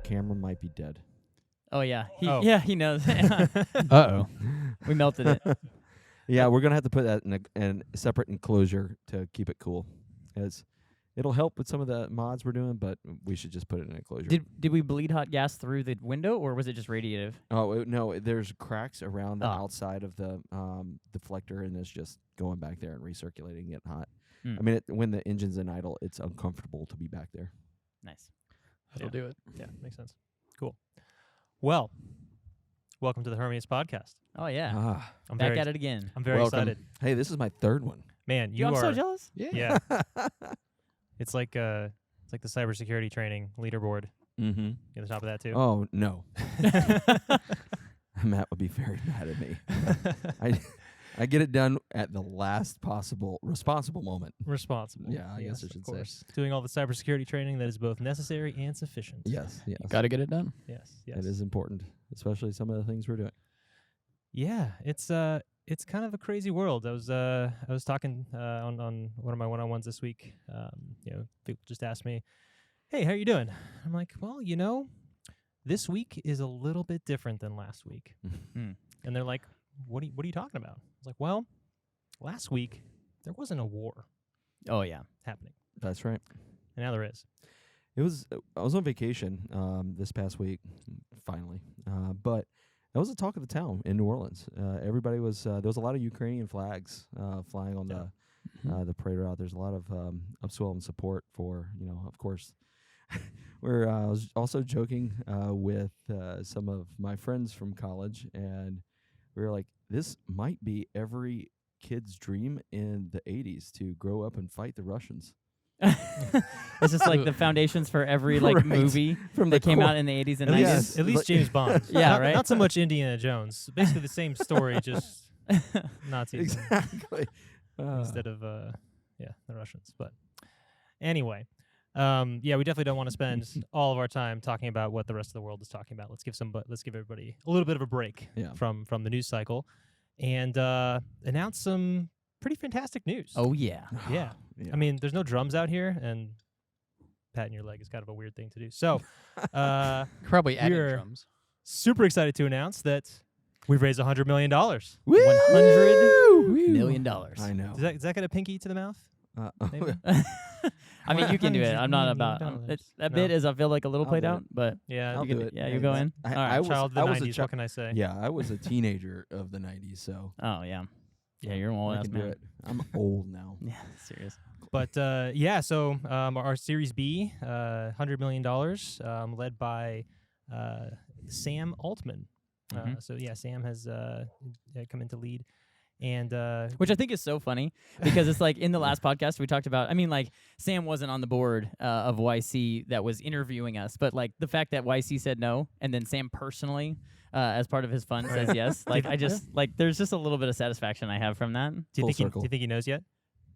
camera might be dead. Oh, yeah. He knows. Uh-oh. We melted it. Yeah, we're gonna have to put that in a separate enclosure to keep it cool, as it'll help with some of the mods we're doing, but we should just put it in an enclosure. Did we bleed hot gas through the window, or was it just radiative? Oh no, there's cracks around the outside of the deflector, and it's just going back there and recirculating, getting hot. I mean, when the engine's in idle, it's uncomfortable to be back there. Nice. That'll do it. Yeah, makes sense. Cool. Well, welcome to the Hermeus podcast. Oh, yeah. I'm Back at it again. I'm very excited. Hey, this is my third one. Man, Yo, I'm so jealous. Yeah. It's like the cybersecurity training leaderboard. Mm-hmm. Get the top of that too. Oh no. Matt would be very mad at me. I get it done at the last possible responsible moment. Responsible. Yeah, I guess I should say. Doing all the cybersecurity training that is both necessary and sufficient. Yes. Got to get it done. Yes. It is important, especially some of the things we're doing. Yeah, it's kind of a crazy world. I was talking on one of my one-on-ones this week. People just asked me, "Hey, how you doing?" I'm like, "Well, this week is a little bit different than last week." And they're like, "What are you talking about?" I was like, "Well, last week there wasn't a war Oh, yeah. happening, That's right. and now there is." I was on vacation this past week, finally, but that was the talk of the town in New Orleans. Everybody was there was a lot of Ukrainian flags flying on the parade route. There's a lot of upswell and support for, of course. I was also joking with some of my friends from college, and we were like, this might be every kid's dream in the 80s to grow up and fight the Russians. It's just like the foundations for every movie from that came out in the 80s and At 90s. least James Bond. Yeah, right? Not so much Indiana Jones. Basically the same story, just Nazis Exactly. instead of the Russians. But anyway, we definitely don't want to spend all of our time talking about what the rest of the world is talking about. Let's give everybody a little bit of a break from the news cycle, and announce some pretty fantastic news. Oh, yeah. Yeah. I mean, there's no drums out here, and patting your leg is kind of a weird thing to do. So, Probably adding we're drums. super excited to announce that we've raised $100 million. $100 million. I know. Is that got a pinky to the mouth? Maybe? I mean, you can do it. I'm not about that bit is, I feel like, a little I'll played do out, but Yeah. I'll do it. you go in. All right. Child of the 90s, what can I say? Yeah, I was a teenager of the 90s, so Oh, yeah. Yeah, you're an old I ass can do man. it. I'm old now. Yeah, serious. But so our Series B, $100 million, led by Sam Altman. Sam has come into lead. And which I think is so funny because it's like in the last podcast we talked about, I mean, like Sam wasn't on the board of YC that was interviewing us, but like the fact that YC said no and then Sam personally as part of his fund says yes, like I just like there's just a little bit of satisfaction I have from that. Do you think he knows yet?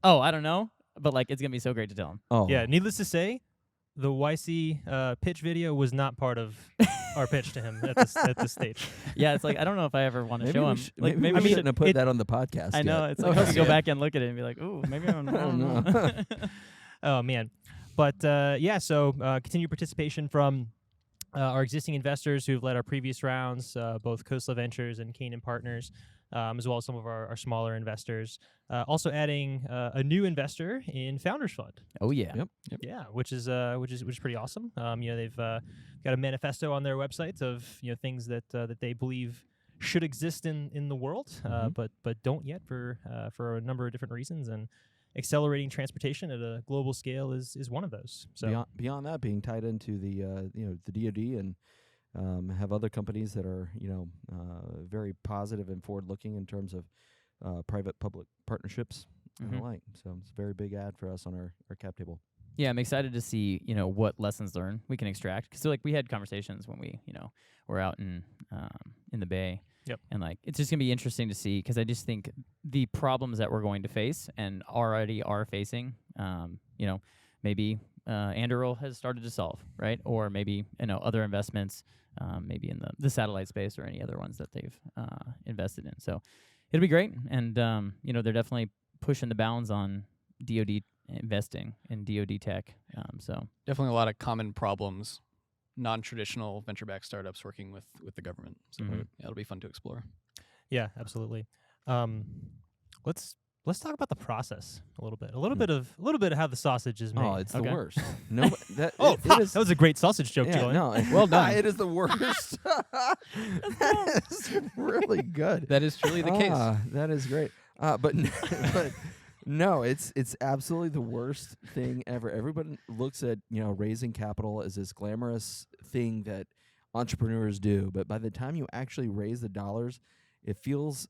Oh, I don't know, but like it's gonna be so great to tell him. Oh Yeah, needless to say, the YC pitch video was not part of our pitch to him at this stage. Yeah, it's like I don't know if I ever want to show him. Maybe we we shouldn't have put that on the podcast. I know yet. it's like I could go back and look at it and be like, ooh, maybe I don't know. Oh man, but so continued participation from our existing investors who've led our previous rounds, both Khosla Ventures and Canaan Partners, as well as some of our smaller investors. Also adding a new investor in Founders Fund. Oh yeah. Yep. Yeah, which is pretty awesome. They've got a manifesto on their website of things that they believe should exist in the world, but don't yet for a number of different reasons. And accelerating transportation at a global scale is one of those. So beyond that, being tied into the the DoD and have other companies that are very positive and forward looking in terms of private-public partnerships and the like. So it's a very big ad for us on our cap table. Yeah, I'm excited to see what lessons learned we can extract because we had conversations when we were out in the Bay. Yep. And like it's just gonna be interesting to see because I just think the problems that we're going to face and already are facing, maybe Anduril has started to solve, right? Or maybe other investments, maybe in the satellite space or any other ones that they've invested in. So it'll be great, and they're definitely pushing the bounds on DoD investing in DoD tech. So Definitely a lot of common problems non-traditional venture-backed startups working with the government. So Mhm. it'll be fun to explore. Yeah, absolutely. Let's talk about the process a little bit. A little bit of how the sausage is made. Oh, it's the Okay. worst. No, that Oh, it is. that was a great sausage joke, Yeah, Julian. no, Well done. It is the worst. That is really good. That is truly the case. That is great. But but no, it's absolutely the worst thing ever. Everybody looks at raising capital as this glamorous thing that entrepreneurs do, but by the time you actually raise the dollars, it feels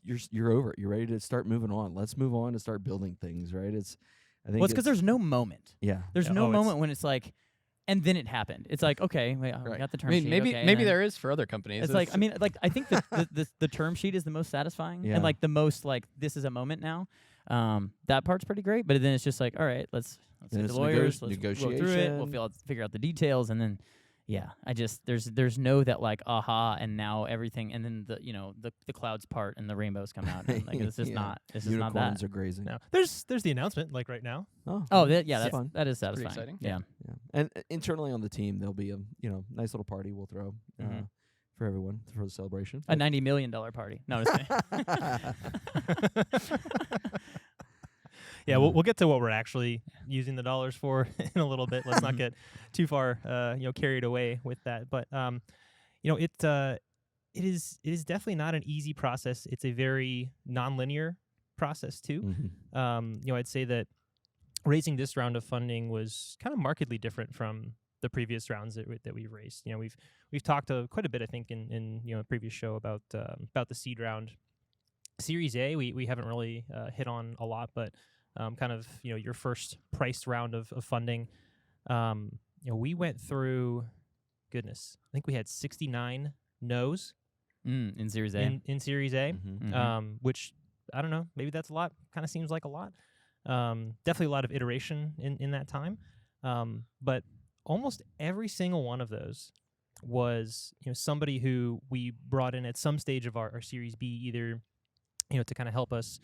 you're over it. You're ready to start moving on. Let's move on and start building things. Right? I think Well, it's because there's no moment. yeah. There's Yeah, no oh, it's- moment when it's like, and then it happened. It's like, okay, wait, we Right. got the I term mean, sheet. maybe okay, and maybe then there is for other companies. It's like, I mean, like I think the term sheet is the most satisfying Yeah. and like the most like this is a moment now. That part's pretty great, but then it's just like, all right, let's Then get it's the lawyers, let's go negotiation. through it, we'll figure out the details, and then there's no that like aha, and now everything, and then the clouds part and the rainbows come out, and like it's just Yeah. not it's just not that. Unicorns are grazing. No, there's the announcement like right now. Oh, that's that's fun. that is pretty satisfying. exciting. Yeah. Yeah. And internally on the team, there'll be a nice little party we'll throw Mhm. for everyone for the celebration. A $90 million party. No, just kidding. Yeah, we'll get to what we're actually using the dollars for in a little bit. Let's not get too far carried away with that. But it is definitely not an easy process. It's a very nonlinear process too. Mhm. I'd say that raising this round of funding was kind of markedly different from the previous rounds that we've raised. We've talked quite a bit, I think, in a previous show about the seed round. Series A, we haven't really hit on a lot, but kind of your first priced round of funding. We went through, goodness, I think we had 69 no's In Series A. in Series A. Mhm. Mhm. Which I don't know, maybe that's a lot. Kind of seems like a lot. Definitely a lot of iteration in that time. But almost every single one of those was somebody who we brought in at some stage of our Series B, either to kind of help us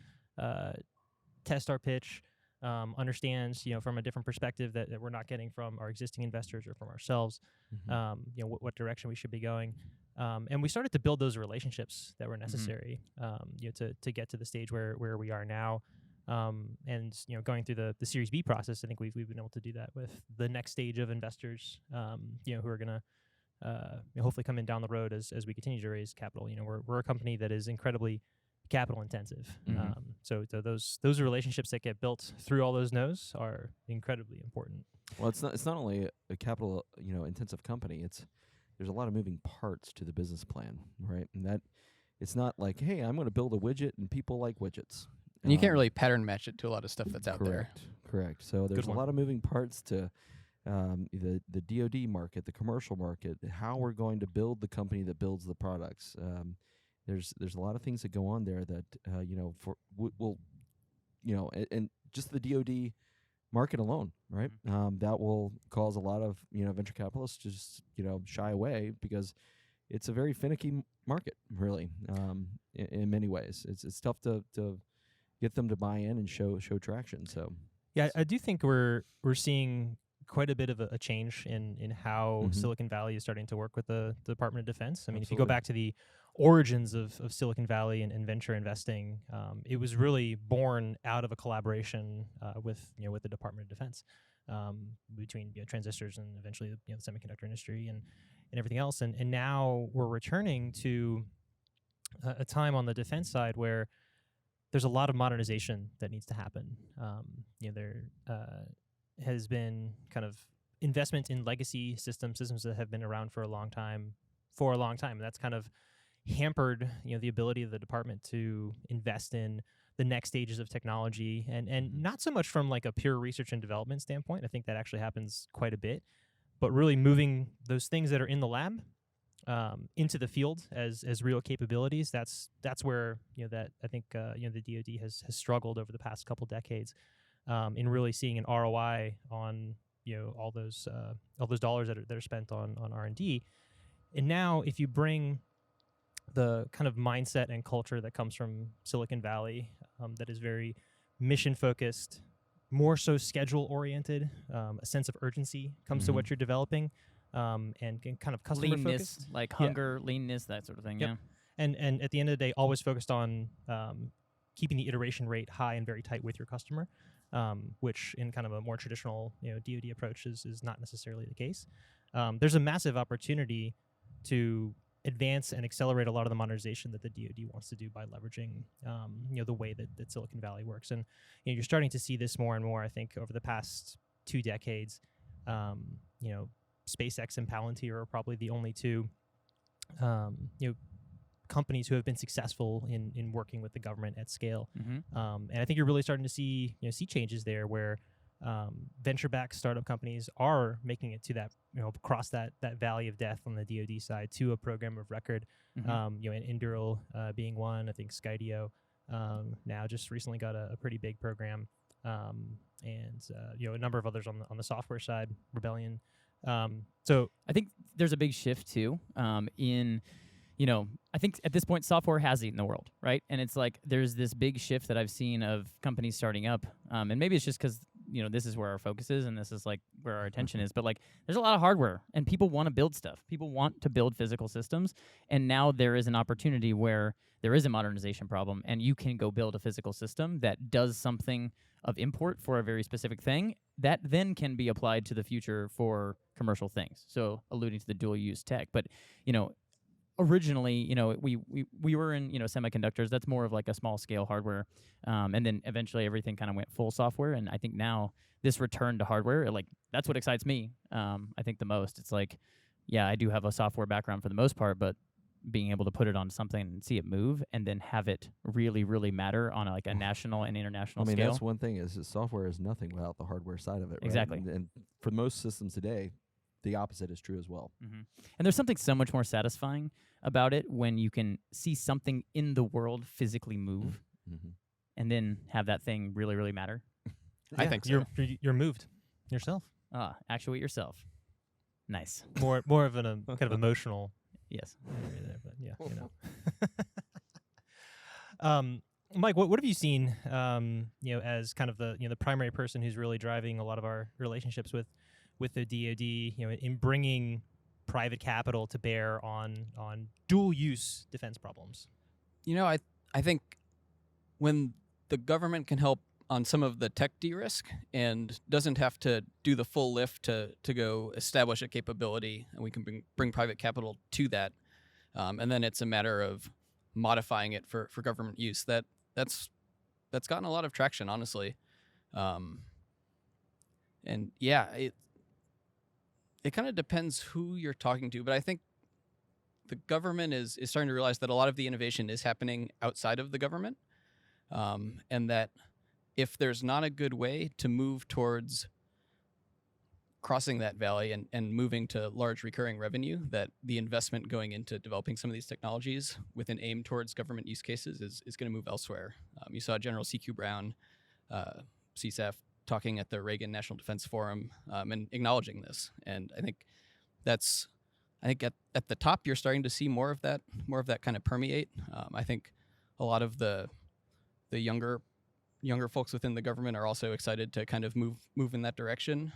test our pitch, understands from a different perspective that we're not getting from our existing investors or from ourselves. Mhm. What direction we should be going. And we started to build those relationships that were necessary, to get to the stage where we are now. And going through the Series B process, I think we've been able to do that with the next stage of investors, who are gonna hopefully come in down the road as we continue to raise capital. We're a company that is incredibly capital intensive. Mhm. So those relationships that get built through all those no's are incredibly important. Well, it's not only a capital intensive company. There's a lot of moving parts to the business plan, right? And that it's not like, hey, I'm going to build a widget and people like widgets. And you can't really pattern match it to a lot of stuff that's out there. Correct. So there's a one. lot of moving parts to the DoD market, the commercial market, how we're going to build the company that builds the products. There's a lot of things that go on there that and just the DoD market alone, right? That will cause a lot of venture capitalists to just shy away because it's a very finicky market, really. In many ways, it's tough to get them to buy in and show traction. So Yeah, I do think we're seeing quite a bit of a change in how Mhm. Silicon Valley is starting to work with the Department of Defense. I mean, if you Absolutely. go back to the origins of Silicon Valley and venture investing, it was really born out of a collaboration with the Department of Defense, between transistors and eventually the semiconductor industry and everything else. And now we're returning to a time on the defense side where there's a lot of modernization that needs to happen. There has been kind of investment in legacy systems that have been around for a long time, and that's kind of hampered the ability of the department to invest in the next stages of technology, and not so much from like a pure research and development standpoint. I think that actually happens quite a bit, but really moving those things that are in the lab into the field as real capabilities. That's where that I think the DoD has struggled over the past couple decades in really seeing an ROI on all those dollars that are spent on R&D. And now if you bring the kind of mindset and culture that comes from Silicon Valley, that is very mission focused, more so schedule oriented. A sense of urgency comes to what you're developing, and kind of customer leanness, focused. like Yeah. hunger, leanness, that sort of thing. Yep. Yeah. And at the end of the day, always focused on keeping the iteration rate high and very tight with your customer, which in kind of a more traditional DoD approach is not necessarily the case. There's a massive opportunity to advance and accelerate a lot of the modernization that the DoD wants to do by leveraging the way that Silicon Valley works. And you're starting to see this more and more, I think, over the past 2 decades. SpaceX and Palantir are probably the only two companies who have been successful in working with the government at scale. And I think you're really starting to see changes there where venture-backed startup companies are making it to that across that valley of death on the DoD side to a program of record. And Endural being one. I think Skydio now just recently got a pretty big program, and a number of others on the software side. Rebellion. So I think there's a big shift too in. I think at this point, software has eaten the world, right? And it's like there's this big shift that I've seen of companies starting up, and maybe it's just because this is where our focus is and this is like where our attention is. But like, there's a lot of hardware, and people want to build stuff. People want to build physical systems, and now there is an opportunity where there is a modernization problem, and you can go build a physical system that does something of import for a very specific thing that then can be applied to the future for commercial things. So alluding to the dual use tech, but originally, we were in semiconductors. That's more of like a small scale hardware, and then eventually everything kind of went full software. And I think now this return to hardware, like that's what excites me. I think the most. It's like, yeah, I do have a software background for the most part, but being able to put it on something and see it move, and then have it really, really matter on a national and international scale. That's one thing is that software is nothing without the hardware side of it. Right? Exactly. And for most systems today, the opposite is true as well. And there's something so much more satisfying about it when you can see something in the world physically move, and then have that thing really, really matter. I think so. You're moved yourself. Actuate yourself. Nice. More of an kind of emotional. Yes. Area there, but yeah, Mike, what have you seen? As kind of the primary person who's really driving a lot of our relationships with the DoD, in bringing private capital to bear on dual use defense problems. I think when the government can help on some of the tech de-risk and doesn't have to do the full lift to go establish a capability, and we can bring private capital to that, and then it's a matter of modifying it for government use. That's gotten a lot of traction, honestly. And yeah, it kind of depends who you're talking to, but I think the government is starting to realize that a lot of the innovation is happening outside of the government, and that if there's not a good way to move towards crossing that valley and moving to large recurring revenue, that the investment going into developing some of these technologies with an aim towards government use cases is going to move elsewhere. You saw General C.Q. Brown, CSAF, talking at the Reagan National Defense Forum and acknowledging this. And I think at the top, you're starting to see more of that kind of permeate. I think a lot of the younger folks within the government are also excited to kind of move in that direction.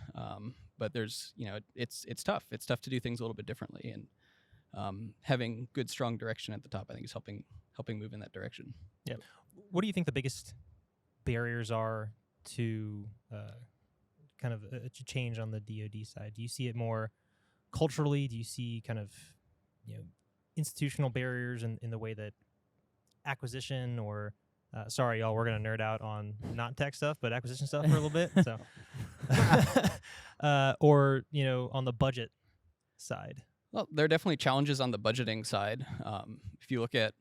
But there's, it's tough. It's tough to do things a little bit differently, and having good, strong direction at the top, I think, is helping move in that direction. Yeah. What do you think the biggest barriers are to kind of a change on the DoD side? Do you see it more culturally? Do you see kind of institutional barriers in the way that acquisition or sorry, y'all, we're going to nerd out on not tech stuff, but acquisition stuff for a little bit. So, or, on the budget side. Well, there are definitely challenges on the budgeting side. If you look at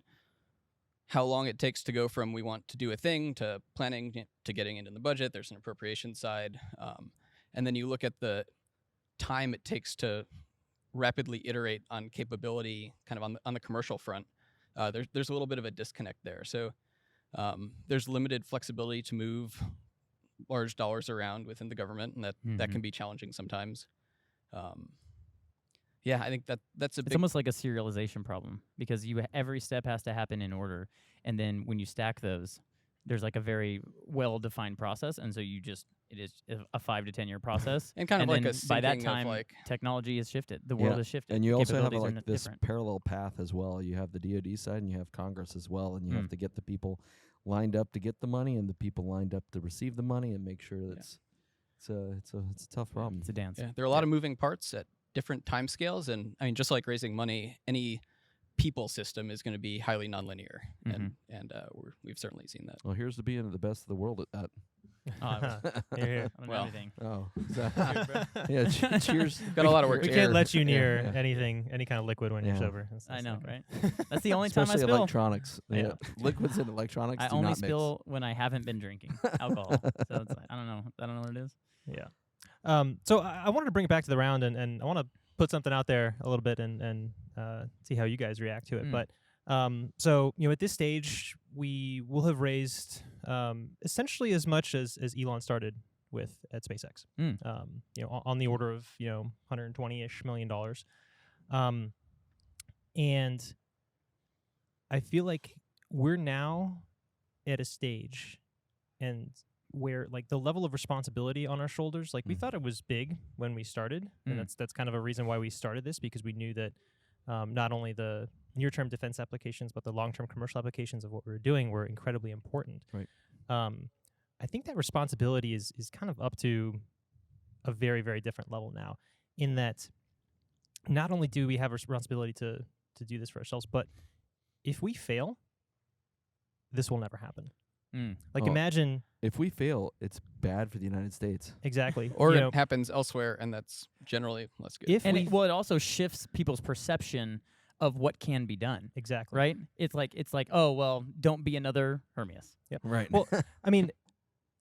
how long it takes to go from we want to do a thing to planning to getting into the budget, there's an appropriation side. And then you look at the time it takes to rapidly iterate on capability kind of on the commercial front. There's a little bit of a disconnect there. So there's limited flexibility to move large dollars around within the government, and that can be challenging sometimes. Yeah, I think that's It's almost like a serialization problem, because every step has to happen in order, and then when you stack those, there's like a very well-defined process, and so it is a 5 to 10 year process. And kind of like then a by that syncing of, time, like- technology has shifted. The world has shifted. And you also have Capabilities are like this different. parallel path as well. You have the DoD side and you have Congress as well, and you have to get the people lined up to get the money and the people lined up to receive the money and make sure that it's a tough problem. It's a dance. Yeah, there are a lot of moving parts at different timescales, and I mean, just like raising money, any people system is going to be highly nonlinear, and we've certainly seen that. Well, here's to being the best of the world at that. Here, here. On Well, everything. Oh, yeah. Cheers. Got a lot of work We to can't do. let you near Yeah. anything, any kind of liquid when you're Yeah. sober. I know, not right? good. That's the only time I Especially spill. electronics. Yeah. Liquids and electronics I do only not spill when I haven't been drinking alcohol. So it's like, I don't know what it is. Yeah. So I wanted to bring it back to the round, and I want to put something out there a little bit and see how you guys react to it. But so at this stage, we will have raised essentially as much as Elon started with at SpaceX. On the order of $120-ish million. And I feel like we're now at a stage and where like the level of responsibility on our shoulders, like we thought it was big when we started, and that's kind of a reason why we started this, because we knew that not only the near-term defense applications, but the long-term commercial applications of what we were doing were incredibly important. Right. I think that responsibility is kind of up to a very, very different level now, in that not only do we have a responsibility to do this for ourselves, but if we fail, this will never happen. Like, Oh. imagine If we fail, it's bad for the United States. exactly, Or you it happens elsewhere, and that's generally less good. if And we it also shifts people's perception of what can be done. exactly Right? It's like, oh well, don't be another Hermeus. Right. Well, I mean,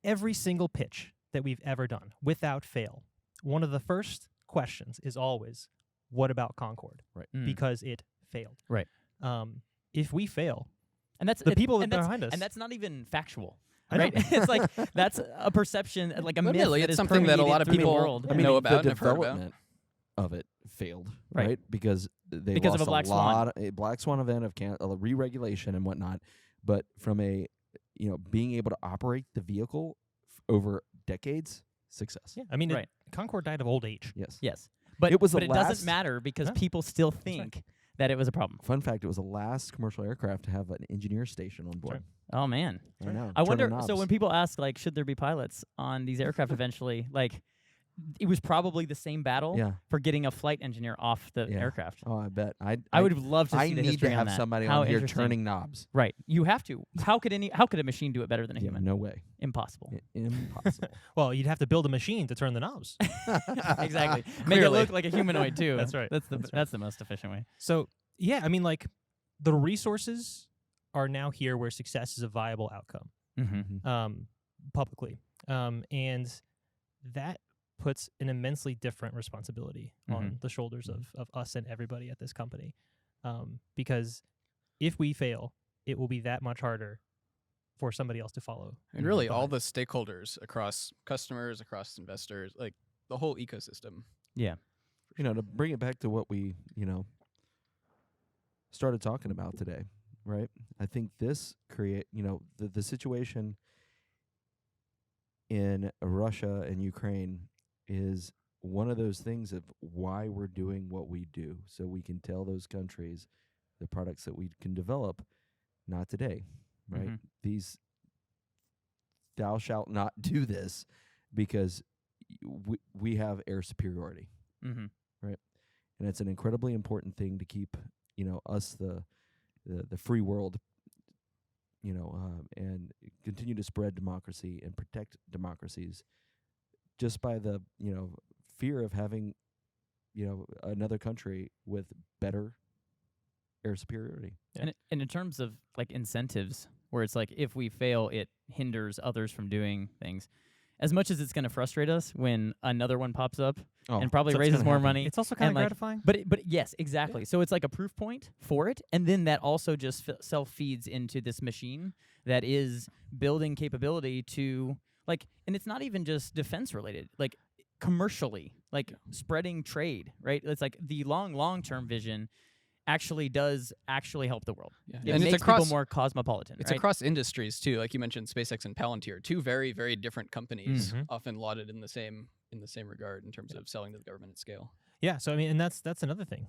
every single pitch that we've ever done, without fail, one of the first questions is always, "What about Concorde?" Right. Because it failed. Right. If we fail, And that's the people and that's- behind us. and that's not even factual. I know. Right? It's like that's a perception, like a myth Admittedly, that it's is something that a lot of permeated through the people world. I mean, know about and the have heard about. development of it failed, Right. right? Because they Because of lost a black swan. lot a black swan event of re-regulation and whatnot. But from a being able to operate the vehicle over decades, success. Yeah, I mean, Right. Concorde died of old age. Yes. Yes. But It was but the it last- doesn't matter because No. people still right. think that it was a problem. Fun fact: it was the last commercial aircraft to have an engineer station on board. Oh man. I know. I turning wonder. So knobs. when people ask, like, should there be pilots on these aircraft eventually? Like, it was probably the same battle Yeah. for getting a flight engineer off the Yeah. aircraft. Oh, I bet. I would love to see I the need history to on have that. somebody How on here interesting. turning knobs. Right. You have to. How could a machine do it better than a Yeah, human? no way. Impossible. Impossible. Well, you'd have to build a machine to turn the knobs. Exactly. Make it Clearly. look like a humanoid too. That's right. That's the most efficient way. So yeah, I mean, like, the resources are now here where success is a viable outcome. Mm-hmm. Publicly, and that puts an immensely different responsibility on the shoulders of us and everybody at this company, because if we fail, it will be that much harder for somebody else to follow. And really, all behind. the stakeholders across customers, across investors, like the whole ecosystem. To bring it back to what we, started talking about today, right? I think this the situation in Russia and Ukraine is one of those things of why we're doing what we do, so we can tell those countries the products that we can develop. Not today, right? Mhm. These thou shalt not do this because we have air superiority. Mm-hmm. And it's an incredibly important thing to keep, us the free world, and continue to spread democracy and protect democracies, just by the fear of having, another country with better air superiority. And in terms of like incentives, where it's like if we fail, it hinders others from doing things. As much as it's going to frustrate us when another one pops up and probably so it's raises gonna more happen. money. It's also kind of like, gratifying. But yes, exactly. So it's like a proof point for it, and then that also just self-feeds into this machine that is building capability to like, and it's not even just defense related, like commercially, like spreading trade, right? It's like the long-term vision actually does help the world. Yeah. It And makes it's across people more cosmopolitan. It's right? across industries too. Like you mentioned, SpaceX and Palantir, two very, very different companies, Mhm. often lauded in the same regard in terms of selling to the government at scale. Yeah, so I mean, and that's another thing.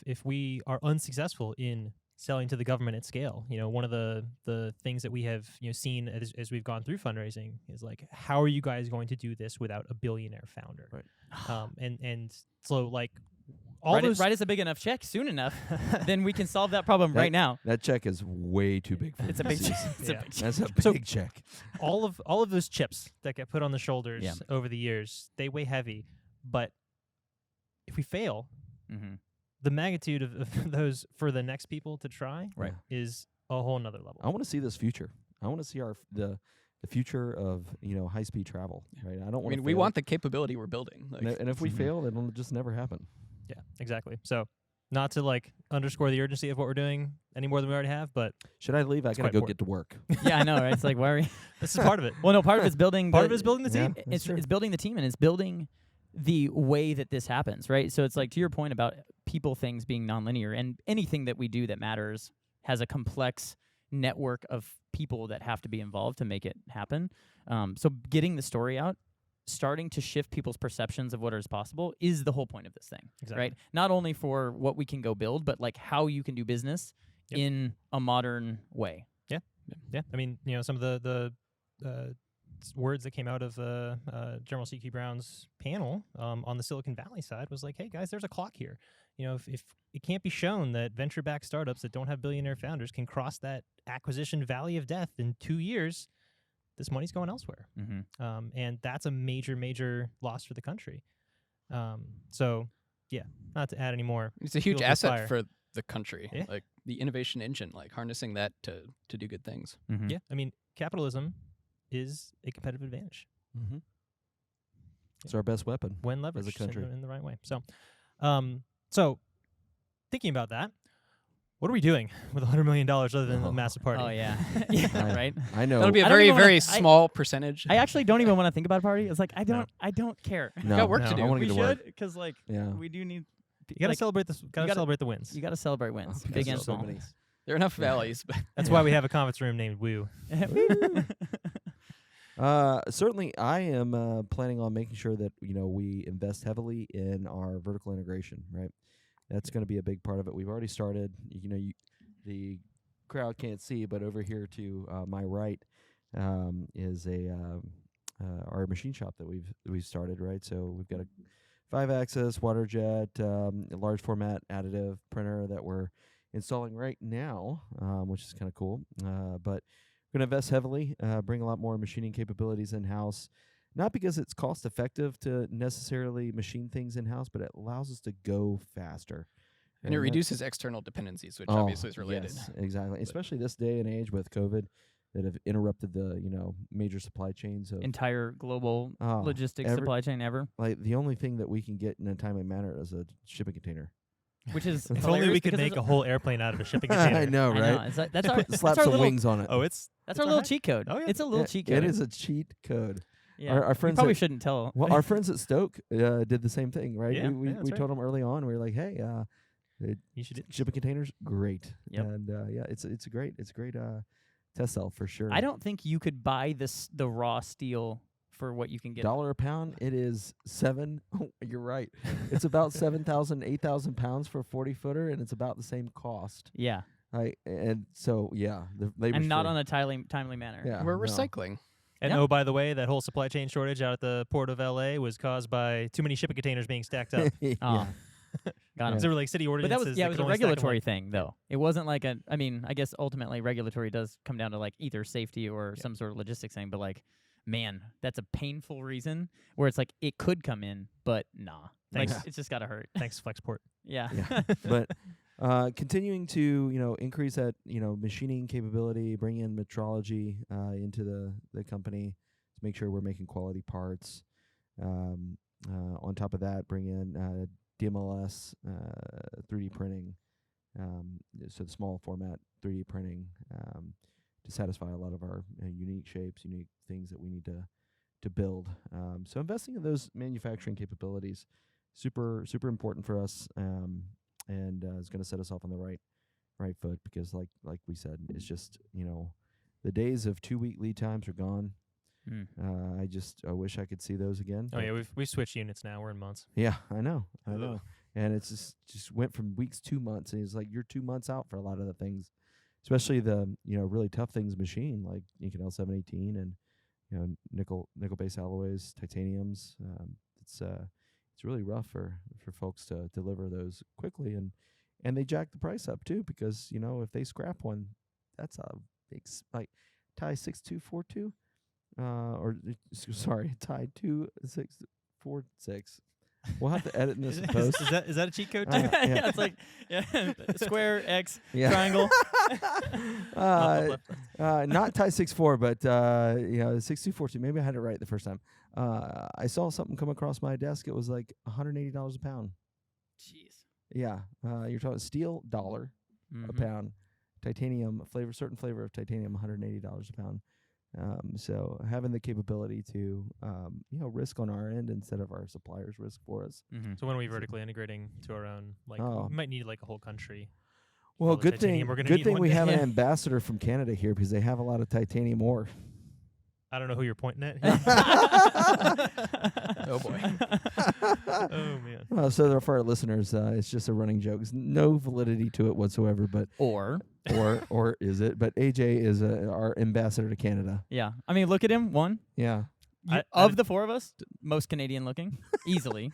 If we are unsuccessful in selling to the government at scale, one of the things that we have seen as we've gone through fundraising is like, how are you guys going to do this without a billionaire founder? Right. And so like all write those us a big enough check soon enough, then we can solve that problem right now. That check is way too big for It's a big VCs. check. It's a Yeah. big check. That's a So- big check. all of those chips that get put on the shoulders Yeah. over the years, they weigh heavy. But if we fail, Mm-hmm. the magnitude of those for the next people to try Right. is a whole nother level. I want to see this future. I want to see the future of high speed travel. Right. I don't I want. mean, we want the capability we're building. Like, and if we Mhm. fail, it'll just never happen. Yeah, exactly. So not to like underscore the urgency of what we're doing any more than we already have, but Should I leave? I It's gotta quite go get to work. Yeah, I know, right? It's like, why are we? this is part of it. Well, no, part of it's building. Part of it is building the Yeah. team. That's true. It's building the team, and it's building the way that this happens, right? So it's like, to your point about people things being nonlinear, and anything that we do that matters has a complex network of people that have to be involved to make it happen. So getting the story out, starting to shift people's perceptions of what is possible is the whole point of this thing, Exactly. right? Not only for what we can go build, but like how you can do business Yep. in a modern way. Yeah, I mean, some of the words that came out of General C.Q. Brown's panel on the Silicon Valley side was like, hey guys, there's a clock here. If it can't be shown that venture-backed startups that don't have billionaire founders can cross that acquisition valley of death in 2 years, this money's going elsewhere. Mm-hmm. And that's a major, major loss for the country. So, yeah, not to add any more. it's a huge fuel to the asset fire. for the country. Yeah. Like the innovation engine, like harnessing that to do good things. Mm-hmm. Yeah, I mean, capitalism is a competitive advantage Mm-hmm. It's our best weapon. when leveraged country. in the right way. So thinking about that, what are we doing with $100 million other than Oh. a massive party? Oh yeah, yeah, I- right. I know. That'll be a I don't very, even wanna- very I- small percentage. I actually don't even want to think about a party. It's like I No. don't care. no, got work to no, do. I want We to get to work. should, because like Yeah. we do need. You gotta like, celebrate this. Gotta gotta- celebrate the wins. You got to celebrate wins, Oh, big because and so small. many. There are enough valleys, but That's why we have a conference room named Woo. Certainly, I am planning on making sure that we invest heavily in our vertical integration. Right, that's going to be a big part of it. We've already started. The crowd can't see, but over here to my right is our machine shop that we've started. Right, so we've got a 5-axis water jet, a large format additive printer that we're installing right now, which is kind of cool. But we're going to invest heavily, bring a lot more machining capabilities in-house, not because it's cost-effective to necessarily machine things in-house, but it allows us to go faster. and it that- reduces external dependencies, which Oh, obviously is related. Yes, exactly. Especially this day and age with COVID that have interrupted the major supply chains of Entire global Oh, logistics supply chain ever, like the only thing that we can get in a timely manner is a shipping container. which is If only we hilarious could because make a there's whole airplane out of a shipping container. I know, I right? know. It's like, that's our Slap that's our some little wings on it. Oh, it's that's it's our little alright. cheat code. Oh, yeah. It's a little It- cheat code. It is a cheat code. Yeah. Our friends we probably at- shouldn't tell. Well, our friends at Stoke did the same thing, right? Yeah, we yeah, that's we right. told them early on. We were like, hey, You should. shipping containers, great. Yep. And yeah, it's a great test cell for sure. I don't think you could buy the raw steel for what you can get. $1 a pound. It is $7. Oh, you're right. It's about 7,000, 8,000 pounds for a 40-footer, and it's about the same cost. Yeah, And so yeah, the labor's and not free. on a timely manner. Yeah, We're no. recycling. And Yeah. oh, by the way, that whole supply chain shortage out at the port of LA was caused by too many shipping containers being stacked up. Yeah. Oh, got him. So there were like city But ordinances. that was yeah, it was could a only stack 'em regulatory like- thing though. It wasn't like a. I mean, I guess ultimately regulatory does come down to like either safety or Yeah. some sort of logistics thing. But like, man, that's a painful reason where it's like it could come in, but nah, like Thanks. it's just gotta hurt. Thanks, Flexport. Yeah. Yeah. But continuing to increase that machining capability, bring in metrology into the company to make sure we're making quality parts. On top of that, bring in DMLS 3D printing, so the small format 3D printing to satisfy a lot of our unique shapes, unique things that we need to build. So investing in those manufacturing capabilities, super important for us. and is going to set us off on the right foot, because like we said, it's just, the days of 2-week lead times are gone. I wish I could see those again. Oh yeah, we've switched units now. We're in months. Yeah, I know. And it's just went from weeks to months, and it's like you're 2 months out for a lot of the things, especially the really tough things machine like Inconel L718 and nickel based alloys, titaniums. It's really rough for folks to deliver those quickly, and they jack the price up too, because if they scrap one, that's a big like tie 6242. Tie 2646. We'll have to edit in this post. Is that a cheat code too? Yeah, it's like square, X, triangle. Not tie 64, but 6242. Maybe I had it right the first time. I saw something come across my desk. It was like $180 a pound. Jeez. Yeah, you're talking steel $1 a pound, titanium certain flavor of titanium $180 a pound. So having the capability to risk on our end instead of our suppliers risk for us. So when are we vertically integrating to our own? Like we might need like a whole country. Well, good thing we have an ambassador from Canada here, because they have a lot of titanium ore. I don't know who you're pointing at. Oh boy. Oh man. So for our listeners, it's just a running joke. There's no validity to it whatsoever. But or is it? But AJ is our ambassador to Canada. Yeah, I mean, look at him. One. Yeah. Of the four of us, most Canadian looking, easily.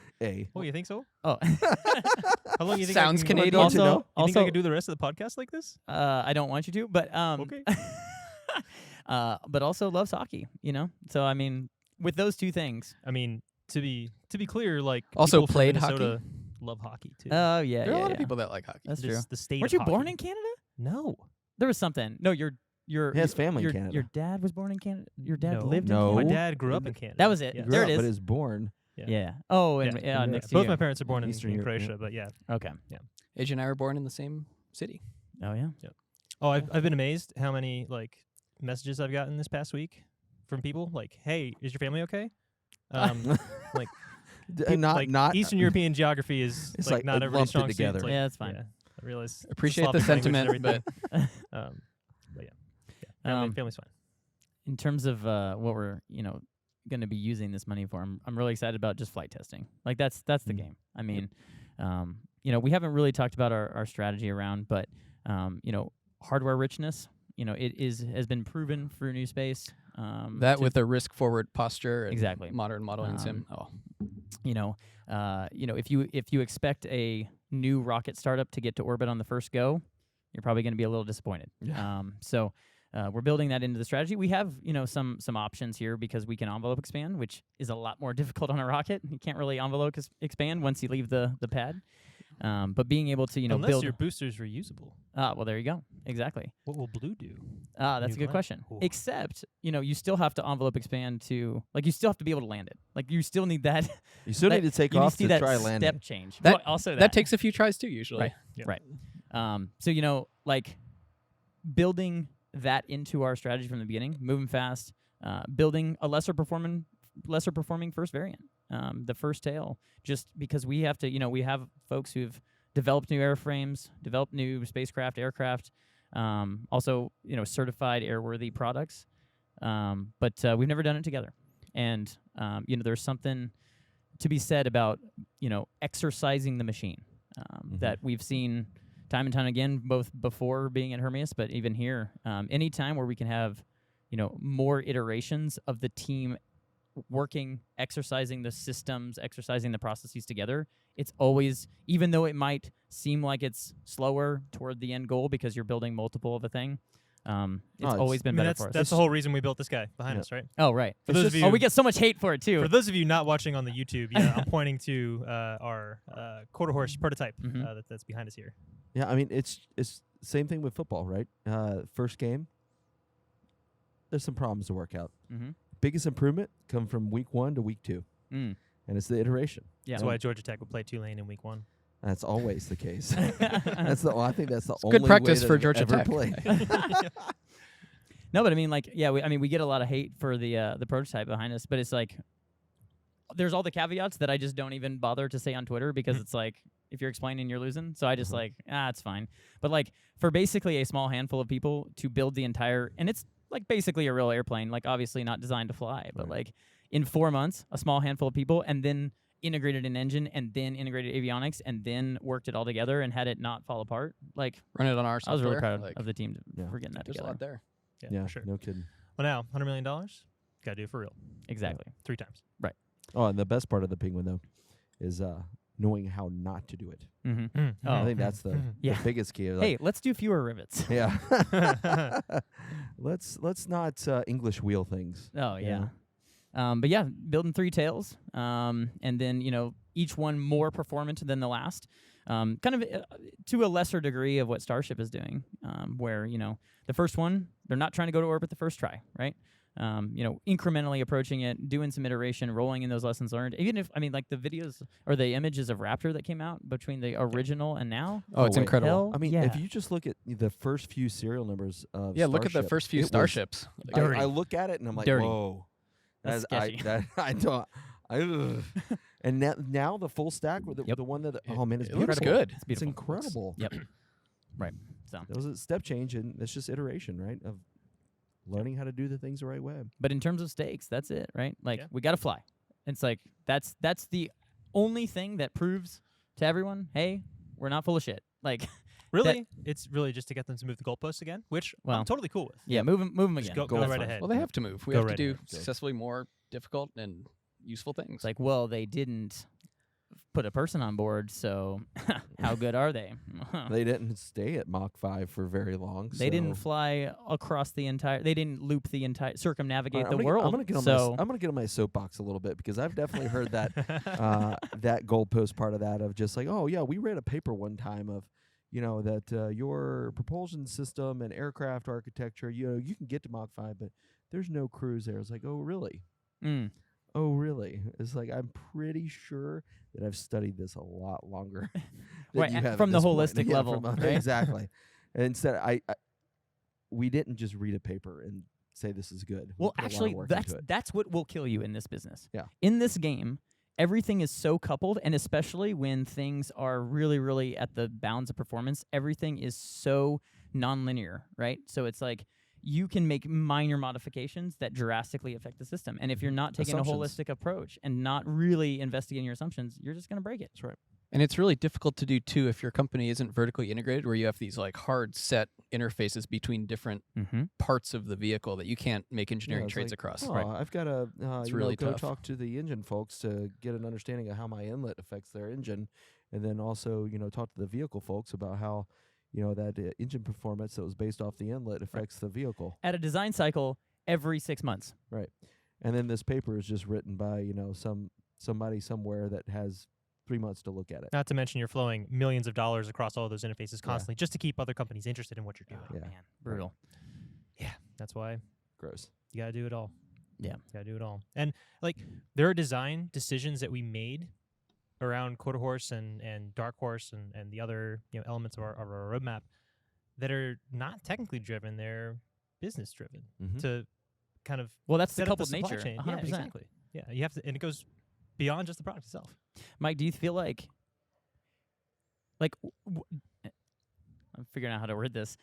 Oh, you think so? Oh. How long you think? Sounds Canadian. Also, you think I could do the rest of the podcast like this? I don't want you to, but okay. But also loves hockey, So I mean, with those two things. I mean, to be clear, like also people from played Minnesota hockey. Love hockey too. Oh yeah, there are a lot yeah. of people that like hockey. That's Just true. The state. Weren't of you born hockey. in Canada? No. There was something. No, your He has family in Canada. Your dad was born in Canada. Your dad No. lived No. in My Canada. dad grew up in Canada. That was it. Yes. There it But is. is born. Yeah. Oh, and Yeah. next to Both you. my parents are born in Eastern Europe, Croatia, yeah. but yeah. Okay. AJ and I were born in the same city. Oh yeah. Oh, I've been amazed how many like messages I've gotten this past week from people like, "Hey, is your family okay?" Like Not Eastern European geography is It's like like not it everybody's lumped it strong suit. It's together. like, Yeah, it's fine. Yeah, I realize. it's a Appreciate the sloppy language and sentiment, everything. but But yeah. Family's fine. In terms of what we're going to be using this money for, I'm really excited about just flight testing. Like that's the game. I mean, we haven't really talked about our strategy around, but hardware richness. It has been proven for new space. that with a risk-forward posture and Exactly. modern modeling sim. If you expect a new rocket startup to get to orbit on the first go, you're probably going to be a little disappointed. Yeah. So we're building that into the strategy. We have some options here because we can envelope expand, which is a lot more difficult on a rocket. You can't really envelope expand once you leave the pad. But being able to Unless build your booster's reusable. well, there you go. Exactly. What will blue do? That's a New good plan? question. Ooh. Except, you still have to envelope expand to, you still have to be able to land it. You still need that. You still need to take off to try step landing. change. That- Well, also That takes a few tries too, usually. Right. Yeah. Right. So, building that into our strategy from the beginning, moving fast, building a lesser performing first variant, the first tail, just because we have to, we have folks who've developed new airframes, developed new spacecraft, aircraft, also, certified airworthy products. But we've never done it together. And, there's something to be said about, exercising the machine that we've seen time and time again, both before being at Hermeus, but even here. Any time where we can have, more iterations of the team working, exercising the systems, exercising the processes together, it's always, even though it might seem like it's slower toward the end goal because you're building multiple of a thing, it's always been better for us. That's the whole reason we built this guy behind us, right? Oh, right. For those of you, we get so much hate for it, too. For those of you not watching on the YouTube, I'm pointing to our Quarterhorse prototype that's behind us here. Yeah, I mean it's same thing with football, right? First game, there's some problems to work out. Mm-hmm. Biggest improvement come from week 1 to week 2, and it's the iteration. Yeah. That's why Georgia Tech would play Tulane in week 1. That's always the case. I think that's the It's only good practice way for that Georgia ever Tech. played. No, but I mean, we get a lot of hate for the prototype behind us, but it's there's all the caveats that I just don't even bother to say on Twitter because it's if you're explaining, you're losing. So I just it's fine. But like for basically a small handful of people to build the entire, and it's like basically a real airplane, like obviously not designed to fly, but like in 4 months, a small handful of people, and then integrated an engine, and then integrated avionics, and then worked it all together and had it not fall apart. Like Run it on our I software. was really proud like, of the team for getting that there's together. a lot there. Yeah, for sure. no kidding. Well, now $100 million, gotta do it for real. Exactly. 3 times. Oh, and the best part of the penguin though is knowing how not to do it. Mm-hmm. I Oh. think that's the Yeah. biggest key. Hey, let's do fewer rivets. Yeah. let's not English wheel things. Oh Yeah. yeah. But yeah, building 3 tails, and then each one more performant than the last, kind of to a lesser degree of what Starship is doing, where the first one they're not trying to go to orbit the first try, right? Incrementally approaching it, doing some iteration, rolling in those lessons learned. Even if like the videos or the images of Raptor that came out between the original and now. Oh, it's wait. incredible. Hell I mean, yeah. if you just look at the first few serial numbers of Yeah, look at the Starship, first few it was- Starships. Dirty. I look at it and I'm like, Dirty. whoa. That's sketchy. I don't. Ugh. And now the full stack with Yep. the one that oh man, it's it looks beautiful. good. It's It's beautiful. incredible. Yep. Right. So. That was a step change, and it's just iteration, right? Of learning how to do the things the right way. But in terms of stakes, that's it, right? Like Yeah. we got to fly. It's like that's the only thing that proves to everyone, hey, we're not full of shit. Like Really, it's really just to get them to move the goalposts again, which Well, I'm totally cool with. yeah, move 'em Just again. go That's right fine. ahead. Well, they have to move. We Go have right to do ahead. successfully more difficult and useful things. It's like, well, they didn't put a person on board, so how good are they? They didn't stay at Mach 5 for very long. They didn't so- fly across the entire. They didn't loop the entire, circumnavigate All right, the I'm gonna world. Get, I'm gonna get on so I'm gonna get on my soapbox a little bit because I've definitely heard that that goalpost part of that of just like, oh yeah, we read a paper one time of that your propulsion system and aircraft architecture, you can get to Mach 5, but there's no cruise there. It's like, oh really? mm, Oh really? It's like I'm pretty sure that I've studied this a lot longer than Right, you have from at the this point. holistic Yeah, level, from, right? Exactly. And instead, we didn't just read a paper and say this is good. We well, put a lot of actually, work that's into it. that's what will kill you in this business. Yeah. In this game, everything is so coupled, and especially when things are really, really at the bounds of performance, everything is so nonlinear, right? So it's like you can make minor modifications that drastically affect the system. And if you're not taking a Assumptions. holistic approach and not really investigating your assumptions, you're just going to break it. That's right. And it's really difficult to do too if your company isn't vertically integrated, where you have these like hard set interfaces between different Mm-hmm. parts of the vehicle that you can't make engineering it's trades like, across. Oh, I've got to It's really go tough. talk to the engine folks to get an understanding of how my inlet affects their engine, and then also talk to the vehicle folks about how that engine performance that was based off the inlet affects the vehicle. At a design cycle every 6 months. And then this paper is just written by somebody somewhere that has 3 months to look at it. Not to mention you're flowing millions of dollars across all those interfaces constantly just to keep other companies interested in what you're doing. Yeah. Man, brutal. Yeah, that's why Gross. you gotta do it all. Yeah. You gotta do it all. And like there are design decisions that we made around Quarterhorse and Darkhorse and the other elements of our roadmap that are not technically driven; they're business driven Mhm. to kind of Well, that's the set up the coupled supply nature. chain. 100%. Yeah, exactly. Yeah, you have to, and it goes beyond just the product itself. Mike, do you feel like I'm figuring out how to word this.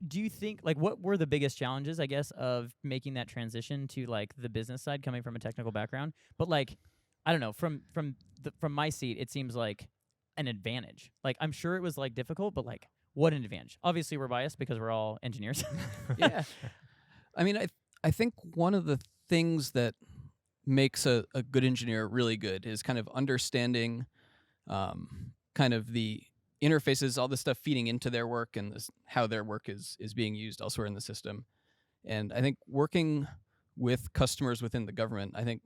Do you think what were the biggest challenges, I guess, of making that transition to like the business side, coming from a technical background? But like, I don't know, from my seat, it seems like an advantage. Like, I'm sure it was like difficult, but like, what an advantage. Obviously, we're biased because we're all engineers. Yeah. I mean, I think one of the things that makes a good engineer really good is kind of understanding kind of the interfaces, all this stuff feeding into their work and how their work is being used elsewhere in the system. And I think working with customers within the government, I think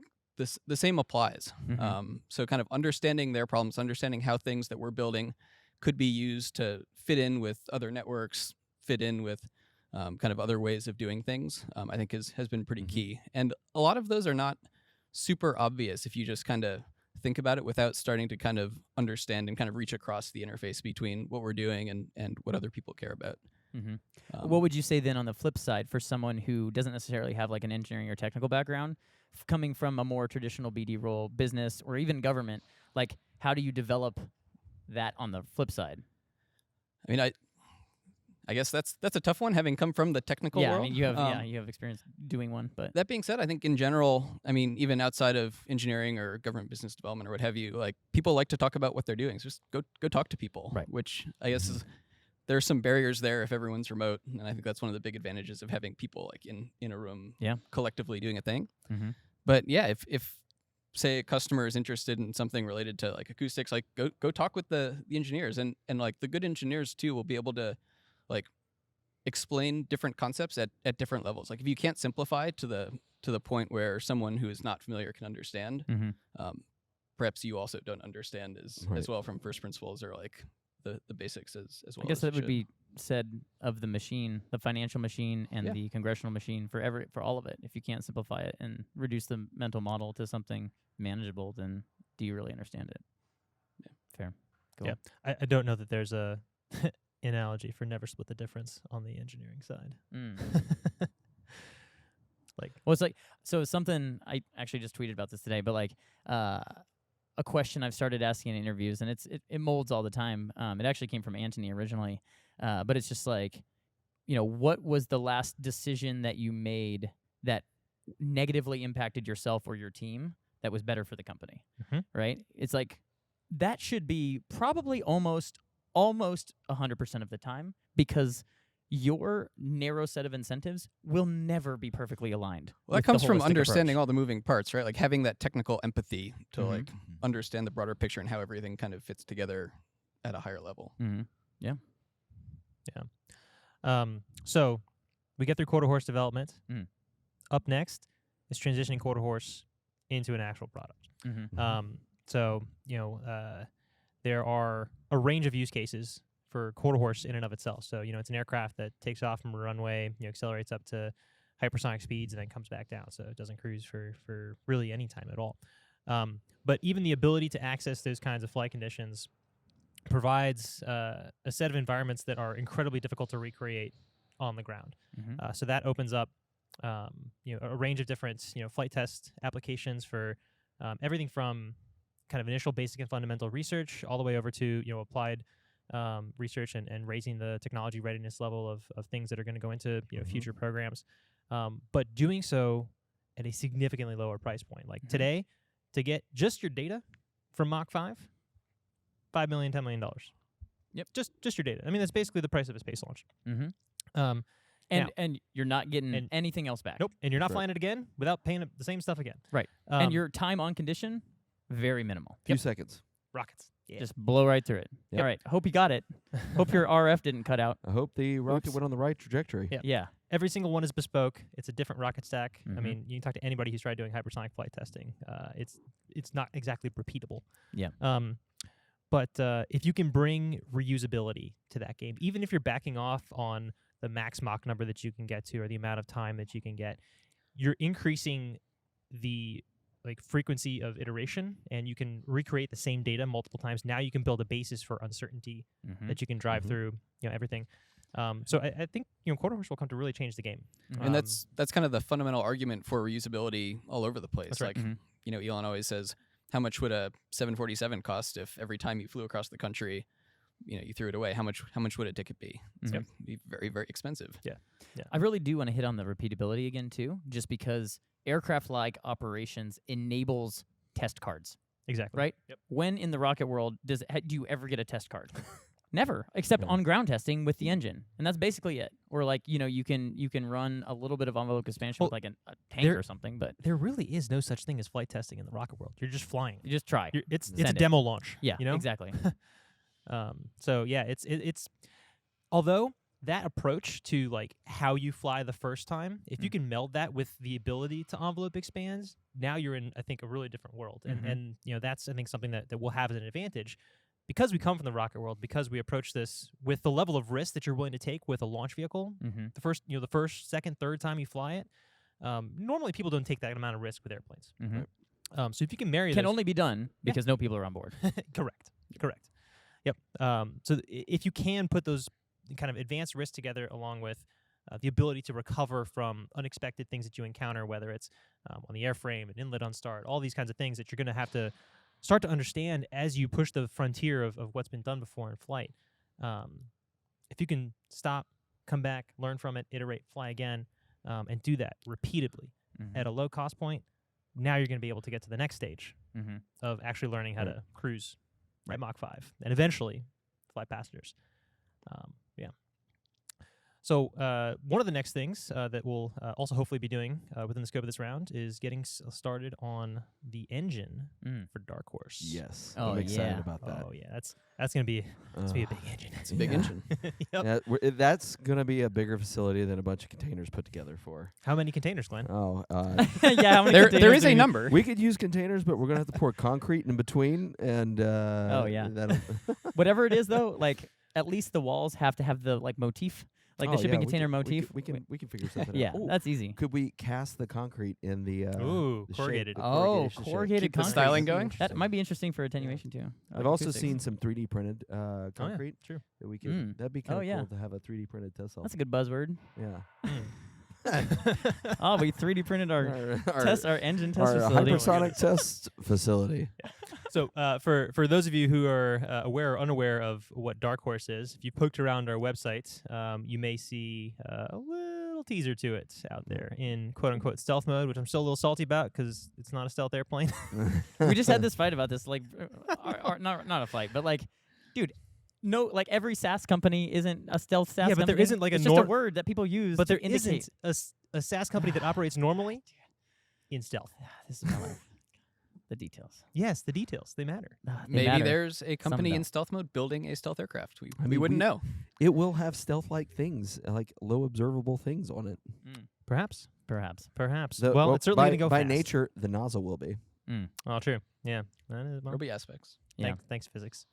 the same applies. Mhm. So kind of understanding their problems, understanding how things that we're building could be used to fit in with other networks, fit in with kind of other ways of doing things, I think has been pretty key. And a lot of those are not super obvious if you just kind of think about it without starting to kind of understand and kind of reach across the interface between what we're doing and what other people care about. Mm-hmm. Um, What would you say then on the flip side for someone who doesn't necessarily have like an engineering or technical background, coming from a more traditional BD role, business, or even government? Like, how do you develop that on the flip side? I mean, I guess that's a tough one, having come from the technical Yeah, world. I mean, you have you have experience doing one, but That being said, I think in general, I mean, even outside of engineering or government business development or what have you, like people like to talk about what they're doing. So just go talk to people, Right. which I guess is, there's some barriers there if everyone's remote, and I think that's one of the big advantages of having people like in a room, Yeah. collectively doing a thing. mm-hmm. But yeah, if say a customer is interested in something related to like acoustics, like go talk with the engineers, and like the good engineers too will be able to like explain different concepts at different levels. Like if you can't simplify to the point where someone who is not familiar can understand, perhaps you also don't understand as well from first principles or like the basics as well. I guess as that you would be said of the machine, the financial machine and Yeah. the congressional machine for all of it. If you can't simplify it and reduce the mental model to something manageable, then do you really understand it? Yeah. Fair. Cool. Yeah. I don't know that there's a analogy for never split the difference on the engineering side. Like, Well, it's like, so something I actually just tweeted about this today, but like a question I've started asking in interviews, and it molds all the time. It actually came from Anthony originally, but it's just like, what was the last decision that you made that negatively impacted yourself or your team that was better for the company, right? It's like, that should be probably almost 100% of the time, because your narrow set of incentives will never be perfectly aligned. Well, that with the comes from holistic understanding approach. all the moving parts, right? Like having that technical empathy to Mhm. like understand the broader picture and how everything kind of fits together at a higher level. Mm-hmm. So we get through Quarterhorse development. Mm. Up next is transitioning Quarterhorse into an actual product. Mm-hmm. So there are a range of use cases for Quarterhorse in and of itself. So it's an aircraft that takes off from a runway, accelerates up to hypersonic speeds, and then comes back down. So it doesn't cruise for really any time at all. But even the ability to access those kinds of flight conditions provides a set of environments that are incredibly difficult to recreate on the ground. Mm-hmm. So that opens up a range of different flight test applications for everything from kind of initial basic and fundamental research all the way over to applied research and raising the technology readiness level of things that are going to go into future programs, but doing so at a significantly lower price point. Like today, to get just your data from Mach 5, $5 million, $10 million. Yep. Just your data. I mean, that's basically the price of a space launch. Mm-hmm. And you're not getting anything else back. Nope. And you're not flying it again without paying the same stuff again. Right. And your time on condition, very minimal. Few seconds. Rockets. Yeah. Just blow right through it. Yep. All right. Hope you got it. Hope your RF didn't cut out. I hope the rocket Oops. went on the right trajectory. Yeah. Yeah. Every single one is bespoke. It's a different rocket stack. I Mhm. mean, you can talk to anybody who's tried doing hypersonic flight testing. It's not exactly repeatable. Yeah. But if you can bring reusability to that game, even if you're backing off on the max Mach number that you can get to or the amount of time that you can get, you're increasing the frequency of iteration, and you can recreate the same data multiple times. Now you can build a basis for uncertainty Mm-hmm. that you can drive through everything. So I think Quarterhorse will come to really change the game. And that's kind of the fundamental argument for reusability all over the place. That's right. Like, Elon always says, how much would a 747 cost if every time you flew across the country, you threw it away? How much would a ticket be? It's Mhm. going to be very, very expensive. Yeah. I really do want to hit on the repeatability again too, just because aircraft-like operations enables test cards, Exactly. right? Yep. When in the rocket world do you ever get a test card? Never, except on ground testing with the engine, and that's basically it. Or you can run a little bit of envelope expansion with like a tank or something, but There really is no such thing as flight testing in the rocket world. You're just flying. you just try. It's Send a it. demo launch. Yeah, you know exactly. So yeah, it's although that approach to how you fly the first time, if you can meld that with the ability to envelope expands, now you're in, I think, a really different world. And that's, I think, something that we'll have as an advantage because we come from the rocket world, because we approach this with the level of risk that you're willing to take with a launch vehicle. Mm-hmm. The first, second, third time you fly it, normally people don't take that amount of risk with airplanes. Mm-hmm. So if you can marry Can those, only be done because no people are on board. Correct. Yep. If you can put those kind of advanced risks together along with the ability to recover from unexpected things that you encounter, whether it's on the airframe, an inlet on start, all these kinds of things that you're going to have to start to understand as you push the frontier of what's been done before in flight. If you can stop, come back, learn from it, iterate, fly again, and do that repeatedly at a low cost point, now you're going to be able to get to the next stage of actually learning how to cruise at Mach 5 and eventually fly passengers. Yeah. So one of the next things that we'll also hopefully be doing within the scope of this round is getting started on the engine for Darkhorse. Yes. Oh, I'm excited yeah. about that. Oh yeah, that's gonna be a big engine. It's a big engine. Yep. Yeah, that's going to be a bigger facility than a bunch of containers put together for. How many containers, Glenn? Oh, Yeah, how many There containers is do a we- number. we could use containers, but we're going to have to pour concrete in between. And Oh, yeah. that'll Whatever it is, though, like at least the walls have to have the like motif, like the Oh, shipping yeah, container we motif. can figure something Yeah, out. Ooh, that's easy. could we cast the concrete in the Ooh, the shape- corrugated. the Oh, corrugation shape? corrugated Keep the concrete. styling going? That might be interesting for attenuation too. I've also seen some 3D printed concrete True. that we could. That'd be kind of Oh, yeah. cool to have a 3D printed test cell. That's a good buzzword. Yeah. Oh, we 3D printed our our engine test our facility. hypersonic test facility. So for those of you who are aware or unaware of what Darkhorse is, if you poked around our website, you may see a little teaser to it out there in quote-unquote stealth mode, which I'm still a little salty about because it's not a stealth airplane. We just had this fight about this, like, not a fight, but like, dude, no, like every SaaS company isn't a stealth SaaS Yeah, but there company. isn't, like, a it's just a nor- word that people use But to there indicate. isn't a SaaS company that operates normally in stealth. This is my life. The details. Yes, the details, they matter. They Maybe matter. there's a company in don't. stealth mode building a stealth aircraft. We mean, wouldn't we- know. It will have stealth-like things, like low observable things on it. Perhaps. Perhaps. Well, it's certainly by, going to go by fast. nature, the nozzle will be. Oh, true. Yeah. That is, well, There'll be aspects. Yeah. thanks, physics.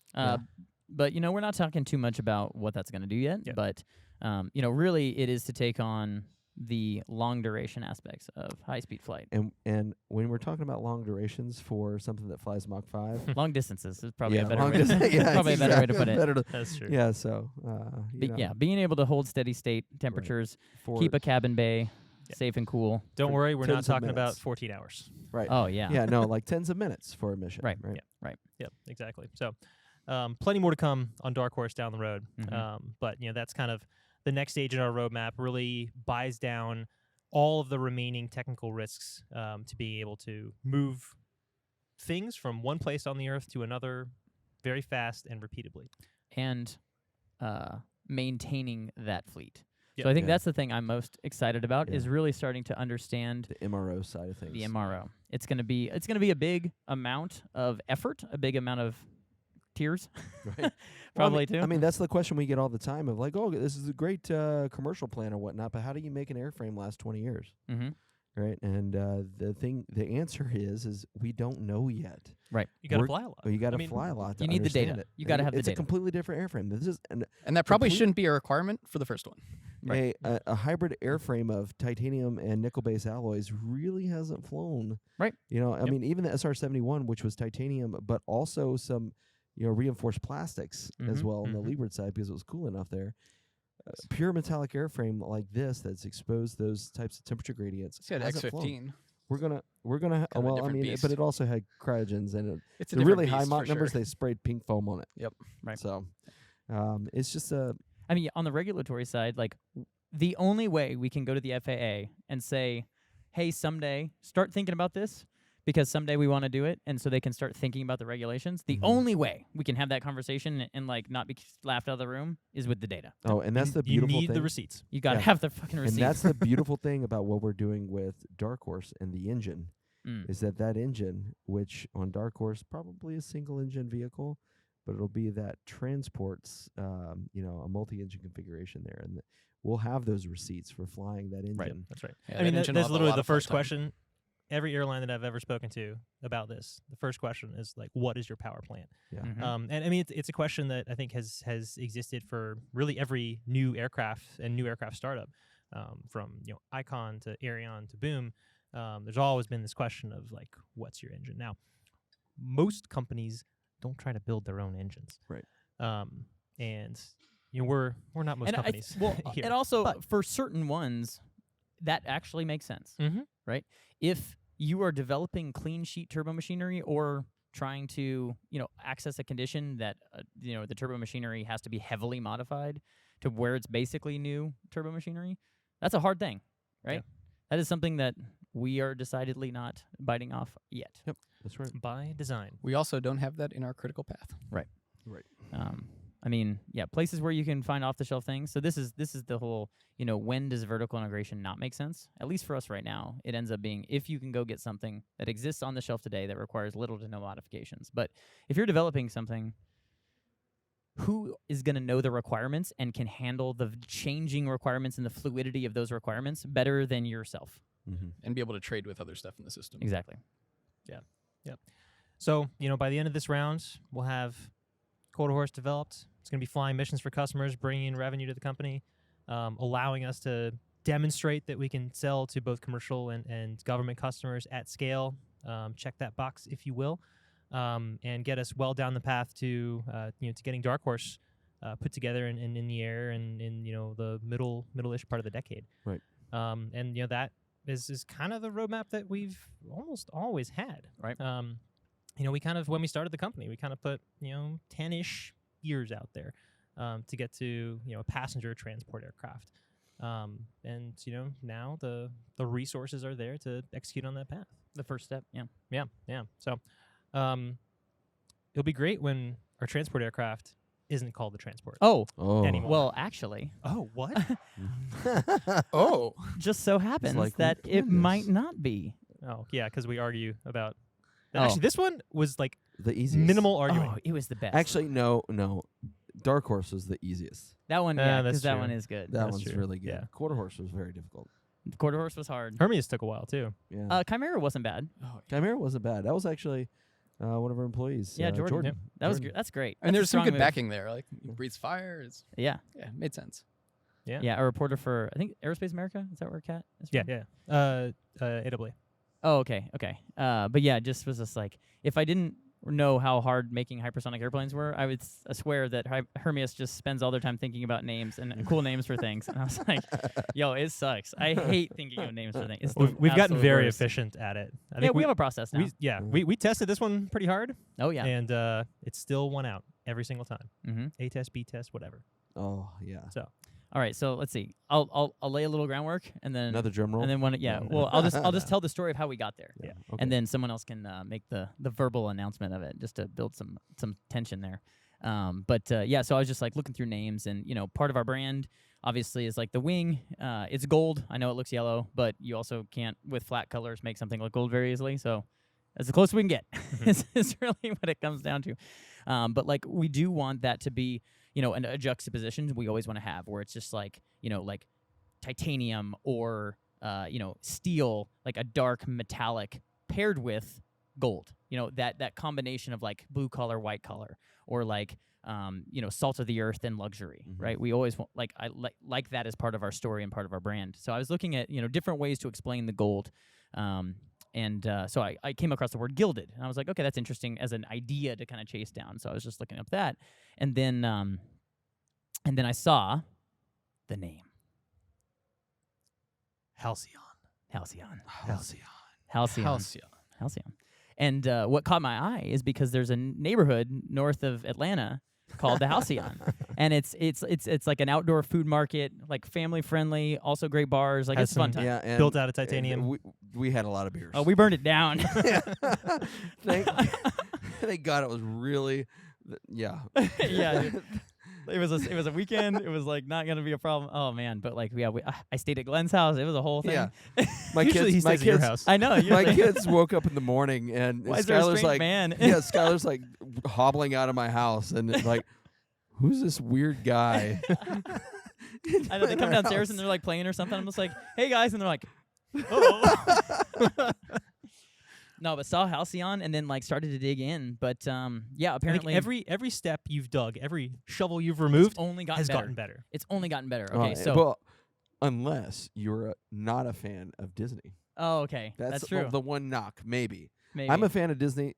But we're not talking too much about what that's going to do yet. Yeah. But really, it is to take on the long duration aspects of high speed flight. And when we're talking about long durations for something that flies Mach 5, Long distances is probably a better long way. distance- yeah, probably a it's better way to put exactly it. That's true. Yeah, so you know, Being able to hold steady state temperatures, for keep a cabin bay Yeah. safe and cool. Don't for worry, we're not tens of talking about minutes. 14 hours. right. Oh yeah. Yeah, no, like tens of minutes for a mission. Right. Right. Yep, exactly. So, plenty more to come on Darkhorse down the road. Mhm. But that's kind of the next stage in our roadmap. Really buys down all of the remaining technical risks to being able to move things from one place on the Earth to another very fast and repeatably. And maintaining that fleet. Yep. So I think Yeah. that's the thing I'm most excited about is Yeah. really starting to understand The MRO side of things. the MRO. It's gonna be a big amount of effort, a big amount of tears, Right. probably Well, too. I mean, that's the question we get all the time of like, oh, this is a great commercial plan or whatnot, but how do you make an airframe last 20 years? mm-hmm. Right. And the answer is we don't know yet. You got to We're- fly a lot. Well, you got I to mean, fly a lot. To you need the understand data. It. You gotta And have the it's data. a completely different airframe. This is And that probably Complete- shouldn't be a requirement for the first one. Right. a hybrid airframe of titanium and nickel-based alloys really hasn't flown. Right. You know, I Yep. mean, even the SR-71, which was titanium, but also some, reinforced plastics as Mhm, well on the mhm. leeward side because it was cool enough there. Pure metallic airframe like this that's exposed those types of temperature gradients. So you had hasn't flown. X-15. We're gonna Kind of a well, I different mean, beast. but it also had cryogens and it, It's a the different really high beast Mach for numbers. sure. They sprayed pink foam on it. Yep. Right. So, it's just I mean, on the regulatory side, like the only way we can go to the FAA and say, "Hey, someday start thinking about this," because someday we want to do it, and so they can start thinking about the regulations. The Mhm. only way we can have that conversation and like not be laughed out of the room is with the data. oh, and that's the you beautiful need thing. the receipts. You got to Yeah. have the fucking And receipt. that's the beautiful thing about what we're doing with Darkhorse and the engine Mm. is that engine, which on Darkhorse probably a single engine vehicle, but it'll be that transports, a multi-engine configuration there, and we'll have those receipts for flying that engine. That's right. Yeah, I mean, that engine will that's have a literally lot the of flight first time. question. Every airline that I've ever spoken to about this, the first question is like, "What is your power plant?" Yeah. Mhm. And I mean, it's a question that I think has existed for really every new aircraft and new aircraft startup, from Icon to Arion to Boom. There's always been this question of like, "What's your engine?" Now, most companies don't try to build their own engines, Right. And we're not most And companies. well, here. and also But- for certain ones, that actually makes sense, Mhm. right? If you are developing clean sheet turbo machinery or trying to, access a condition that, the turbo machinery has to be heavily modified to where it's basically new turbo machinery, that's a hard thing, right? Yeah. That is something that we are decidedly not biting off yet. Yep, that's right. By design. We also don't have that in our critical path. Right. Places where you can find off-the-shelf things. So this is the whole, when does vertical integration not make sense? At least for us right now, it ends up being if you can go get something that exists on the shelf today that requires little to no modifications. But if you're developing something, who is going to know the requirements and can handle the changing requirements and the fluidity of those requirements better than yourself? Mm-hmm. And be able to trade with other stuff in the system. Exactly. So, by the end of this round, we'll have Quarterhorse developed. It's going to be flying missions for customers, bringing in revenue to the company, allowing us to demonstrate that we can sell to both commercial and government customers at scale. Check that box, if you will, and get us well down the path to getting Darkhorse put together and in the air and in the middle-ish part of the decade. Right. And that is kind of the roadmap that we've almost always had. Right. We kind of, when we started the company, we kind of put 10-ish years out there to get to a passenger transport aircraft. And now the resources are there to execute on that path. The first step, yeah. Yeah. So it'll be great when our transport aircraft isn't called the transport. Oh, Anymore. well, actually, Oh, what? Oh, just so happens like, that we it planned might this. not be. Oh, yeah, because we argue about. Oh. Actually, this one was like The easiest. minimal arguing. Oh, it was the best. Actually, no. Darkhorse was the easiest. that one, yeah, that's because that true. one is good. That That's one's true. really good. Yeah. Quarterhorse was very difficult. Quarterhorse was hard. Hermeus took a while too. Yeah. Chimera wasn't bad. Chimera wasn't bad. That was actually one of our employees. Yeah, Jordan. Yep. That was Jordan. that's great. and That's a there's some strong good move. backing there. Like he breathes fire. It's, Yeah, made sense. yeah. A reporter for I think Aerospace America. Is that where Cat is Yeah, from? yeah. AAA. Oh, okay. But yeah, just was just like if I didn't know how hard making hypersonic airplanes were, I would swear that Hermeus just spends all their time thinking about names and cool names for things. And I was like, yo, it sucks. I hate thinking of names for things. It's the We've gotten absolute very worst. efficient at it. I Yeah, think we have a process now. we tested this one pretty hard, Oh yeah. and it still won out every single time. Mm-hmm. A test, B test, whatever. Oh yeah. All right, so let's see. I'll lay a little groundwork and then Another drum roll. and then well, I'll just tell the story of how we got there. Okay. And then someone else can make the verbal announcement of it just to build some tension there. So I was just like looking through names and part of our brand obviously is like the wing. It's gold. I know it looks yellow, but you also can't with flat colors make something look gold very easily. So that's the closest we can get. is really what it comes down to. But like we do want that to be a juxtaposition we always want to have where it's just like like titanium or steel, like a dark metallic paired with gold. That combination of like blue collar, white collar, or like salt of the earth and luxury, Mhm. right? We always want I like that as part of our story and part of our brand. So I was looking at different ways to explain the gold. So I came across the word gilded, and I was like, okay, that's interesting as an idea to kind of chase down. So I was just looking up that, and then I saw the name Halcyon. Halcyon. Halcyon. Halcyon. And what caught my eye is because there's a neighborhood north of Atlanta called the Halcyon, and it's like an outdoor food market, like family friendly, also great bars, like Has it's a fun some time. Yeah, and Built out of and titanium. we had a lot of beers. Oh, we burned it down. Thank God it was really. Yeah. Yeah. It was a weekend. It was like not gonna be a problem. Oh man, but like I stayed at Glenn's house. It was a whole thing. Yeah. My Usually he kids. My stays at your kids. house. I know. My usually- kids woke up in the morning and Why is there a Skylar's strange like, man? yeah, Skylar's like hobbling out of my house and it's like, who's this weird guy? I know they come downstairs and they're like playing or something. I'm just like, hey guys, and they're like, oh. No, but saw Halcyon and then like started to dig in. But yeah, apparently every step you've dug, every shovel you've removed it's only gotten has better. gotten better. It's only gotten better. Okay, so well, unless you're not a fan of Disney, okay, that's true. The one knock, maybe. Maybe. I'm a fan of Disney,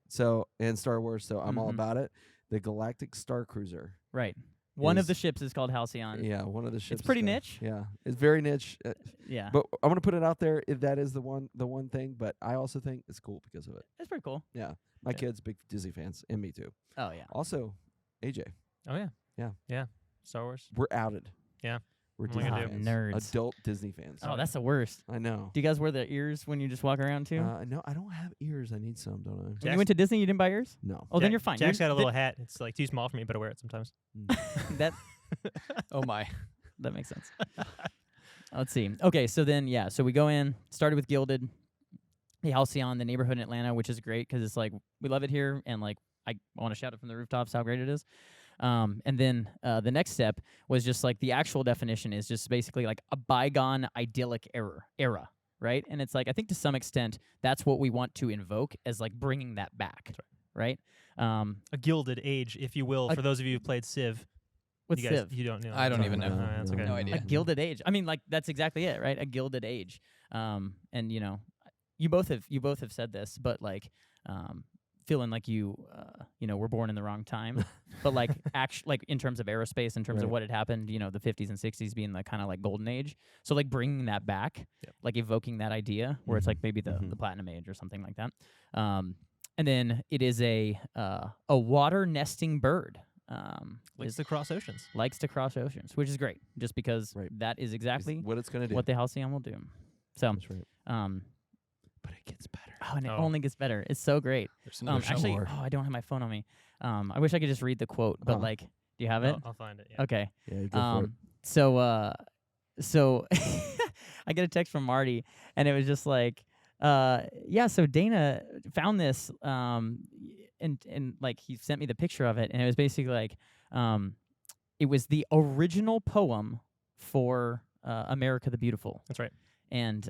and Star Wars, so I'm all Mhm. about it. The Galactic Star Cruiser. Right. One of is- the ships is called Halcyon. Yeah, one of the ships. It's pretty is gonna- niche. Yeah, it's very niche. Yeah. But I'm gonna put it out there. That is the one thing. But I also think it's cool because of it. It's pretty cool. Yeah, my kids big Disney fans, and me too. Oh yeah. Also, AJ, Oh yeah. Yeah. Yeah. Star Wars. we're outed. Yeah. We're What am I Disney gonna fans. do? Nerds. Adult Disney fans. Oh, that's the worst. I know. Do you guys wear the ears when you just walk around too? No, I don't have ears. I need some, don't I? When Jack's- you went to Disney, you didn't buy ears? No. Oh, then you're fine. Jack's You're- got a little hat. It's like too small for me, but I wear it sometimes. that Oh my. that makes sense. Let's see. Okay, so then so we go in. Started with Gilded, the Halcyon, the neighborhood in Atlanta, which is great because it's like we love it here, and like I want to shout it from the rooftops how great it is. And then the next step was just like the actual definition is just basically like a bygone idyllic era, right? And it's like I think to some extent that's what we want to invoke as like bringing that back, right? A gilded age, if you will, A- for those of you who played Civ. What's you guys, Civ? You don't know. I don't Sorry. even know. No, that's okay. No idea. A gilded age. I mean, like that's exactly it, right? A gilded age. And you both have said this, but like, feeling like were born in the wrong time, but like like in terms of aerospace, in terms of Right. what had happened, the 50s and 60s being the kind of like golden age. So like bringing that back, Yep. like evoking that idea where it's like maybe the platinum age or something like that. And then it is a water nesting bird. Likes to cross oceans. Likes to cross oceans, which is great, just because Right. that is exactly what it's gonna do. what the Halcyon will do. So, That's right. But it gets better. oh, and it Oh. only gets better. It's so great. There's another show. Actually, more. I don't have my phone on me. I wish I could just read the quote, but Oh. like, do you have it? I'll find it. Yeah. Okay. Yeah, go for it. So I get a text from Marty, and it was just like, so Dana found this, and like he sent me the picture of it, and it was basically like, it was the original poem for America the Beautiful, That's right. and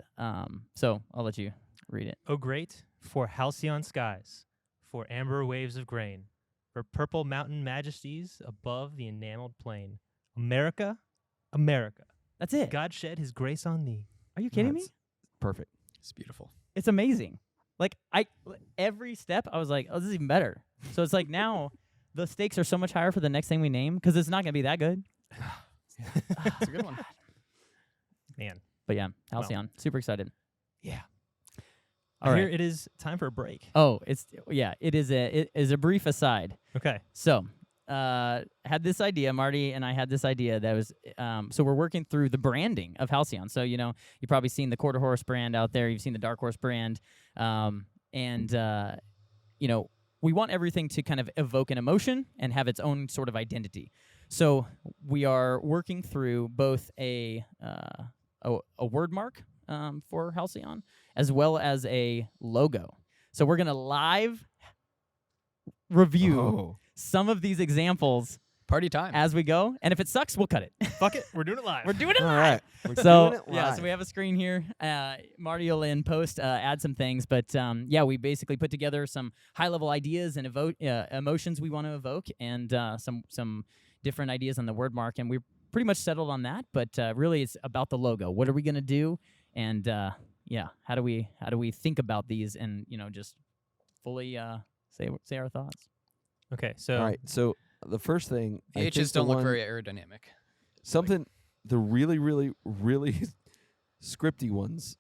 so I'll let you read it. Oh, great for halcyon skies, for amber waves of grain, for purple mountain majesties above the enameled plain. America, America, That's it. God shed his grace on thee. Are you kidding me? That's Perfect. It's beautiful. It's amazing. Like every step, I was like, oh, this is even better. So it's like now the stakes are so much higher for the next thing we name because it's not gonna be that good. It's a good one. Man. But yeah, Halcyon, super excited. Yeah. All Here right. it is time for a break. Oh, it is a brief aside. Okay. So, had this idea, Marty and I had this idea that was, so we're working through the branding of Halcyon. So, you've probably seen the Quarterhorse brand out there. You've seen the Darkhorse brand. We want everything to kind of evoke an emotion and have its own sort of identity. So, we are working through both a word mark for Halcyon as well as a logo. So, we're going to live review Oh. some of these examples Party time. as we go, and if it sucks, we'll cut it. Fuck it. We're doing it live. We're doing it All live. right. We're So doing it yeah, live. so we have a screen here. Marty will in post add some things, but we basically put together some high-level ideas and emotions we want to evoke, and some different ideas on the word mark, and we're pretty much settled on that. But really, it's about the logo. What are we gonna do? And how do we think about these and just fully say our thoughts? Okay. So All right. So the first thing, I The think H's the don't look one- very aerodynamic. something. The really, really, really scripty ones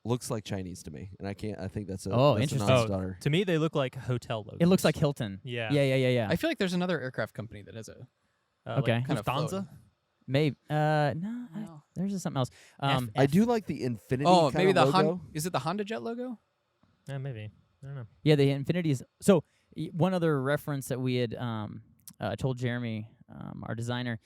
looks like Chinese to me, and I can't. I think that's a Oh, that's interesting. A Oh, non-starter. to me, they look like hotel logos. It looks like Hilton. Yeah. Yeah. I feel like there's another aircraft company that has a. Okay. Like Kind of Lufthansa. floating. Maybe. No. No. There's just something else. I do like the infinity. Oh, kind maybe of the logo. Is it the Honda Jet logo? Yeah, maybe. I don't know. Yeah, the Infinity is. So one other reference that we had told Jeremy, our designer,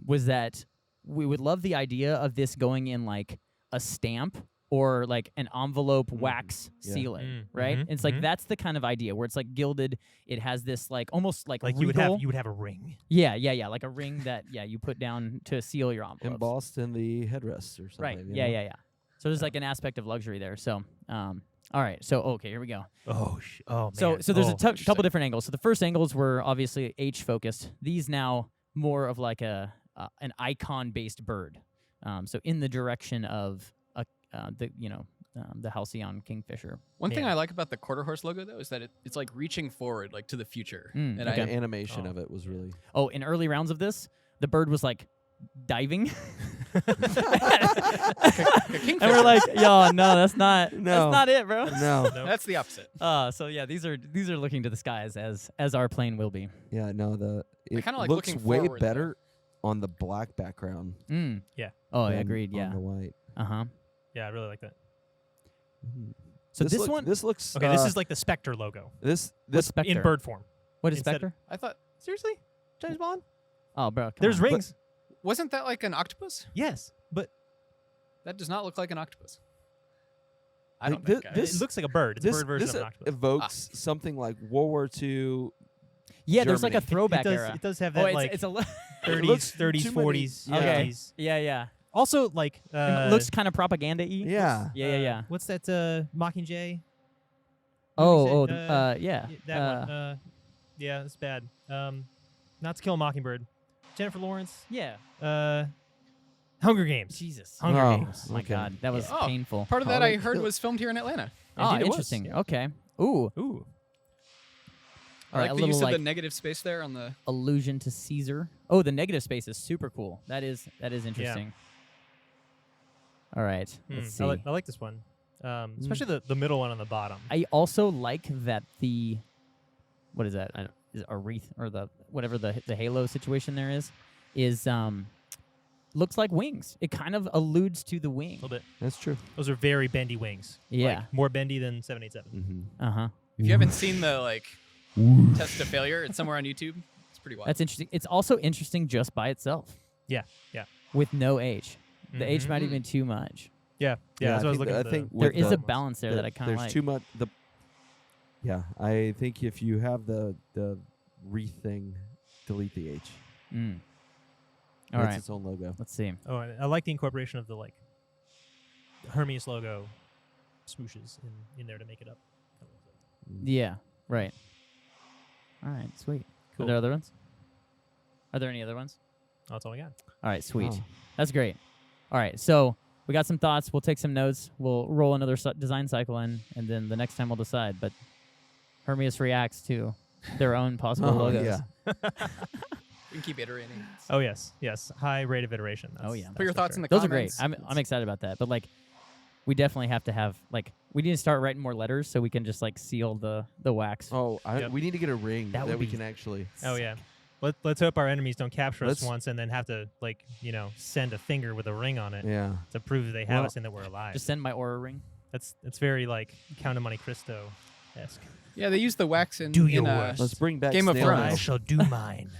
was that we would love the idea of this going in like a stamp or like an envelope wax Yeah. sealing, right? It's like that's the kind of idea where it's like gilded. It has this like almost like Like you would have regal- a ring. Yeah, like a ring that you put down to seal your envelopes. embossed in the headrest or something. Right. you Yeah. know? So there's like an aspect of luxury there. So all right. So okay, here we go. Oh man. So there's a couple interesting. different angles. So the first angles were obviously H focused. These now more of like an icon based bird. So in the direction of the Halcyon Kingfisher. One thing Yeah. I like about the Quarterhorse logo though is that it's like reaching forward, like to the future. Mm, And okay. The animation Oh. of it was really. Oh, in early rounds of this, the bird was like diving, and we're like, "Yo, no, that's not it, bro." No. Nope. that's the opposite. So yeah, these are looking to the skies as our plane will be. Yeah, no. It kinda like looks looking way forward, better on the black background. Mm. Yeah. Oh, I than agreed. On Yeah. the white. Uh-huh. Yeah, I really like that. So this look- one, This looks. Okay, this is like the Spectre logo this. what's Spectre? in bird form. What is instead- Spectre? I thought, Seriously, James Bond? Oh, bro, come There's on. rings. wasn't that like an octopus? Yes, but That does not look like an octopus. I Like don't think. this- it looks like a bird. It's this a bird version this of an octopus. evokes something like World War II. Yeah, there's like a Germany. throwback it does, era. It does have Oh, that like it's a 30s, looks 30s, too many- 40s, yeah. Okay. 50s. yeah. Also, like, It looks kind of propaganda-y. Yeah. Yeah. What's that? Mockingjay. Oh, say, yeah. That one. Yeah, it's bad. Not to Kill a Mockingbird. Jennifer Lawrence. Yeah. Hunger Games. Jesus. Hunger Oh. Games. Oh my Okay. God, that was Oh, painful. Part of that Oh, I like- heard was filmed here in Atlanta. Oh, Indeed it was, interesting. yeah. Okay. Ooh. Ooh. I All right, like a the little use of like the negative space there on the. allusion to Caesar. Oh, the negative space is super cool. That is interesting. All right. Let's see. I like this one. Especially the middle one on the bottom. I also like that the what is that? Is it a wreath or the whatever the halo situation there is looks like wings. It kind of alludes to the wing. A little bit. That's true. Those are very bendy wings. Yeah. Like, more bendy than 787. Mm-hmm. Uh huh. If you haven't seen the like test to failure, it's somewhere on YouTube. It's pretty wild. That's interesting. It's also interesting just by itself. Yeah. Yeah. With no H. The H might Mhm. even too much. Yeah. Yeah. That's what I was looking I at. think There with is the- a balance there that I kind of There's like. too much. Yeah, I think if you have the wreath thing, delete the H. Mm. All That's right. its own logo. Let's see. Oh, and I like the incorporation of the like Hermeus logo swooshes in there to make it up. Yeah. Right. All right. Sweet. Cool. Are there other ones? Are there any other ones? Oh, that's all I got. All right. Sweet. Oh. That's great. All right. So we got some thoughts. We'll take some notes. We'll roll another design cycle in, and then the next time we'll decide. But Hermeus reacts to their own possible logos. Yeah. We can keep iterating. Oh yes, yes. High rate of iteration. Oh, yeah. Put your thoughts in the Those are comments. great. I'm excited about that. But like, we definitely have to have like we need to start writing more letters so we can just like seal the wax. Oh, Yep. we need to get a ring That that, would we be- can actually. Oh yeah. Let's hope our enemies don't capture us Let's- once and then have to like send a finger with a ring on it Yeah. to prove that they have Well, us and that we're alive. Just send my aura ring. That's very like Count of Monte Cristo esque. Yeah, they use the wax in. Do in, yours. Let's bring back Game of snail Thrones. mail. I shall do mine.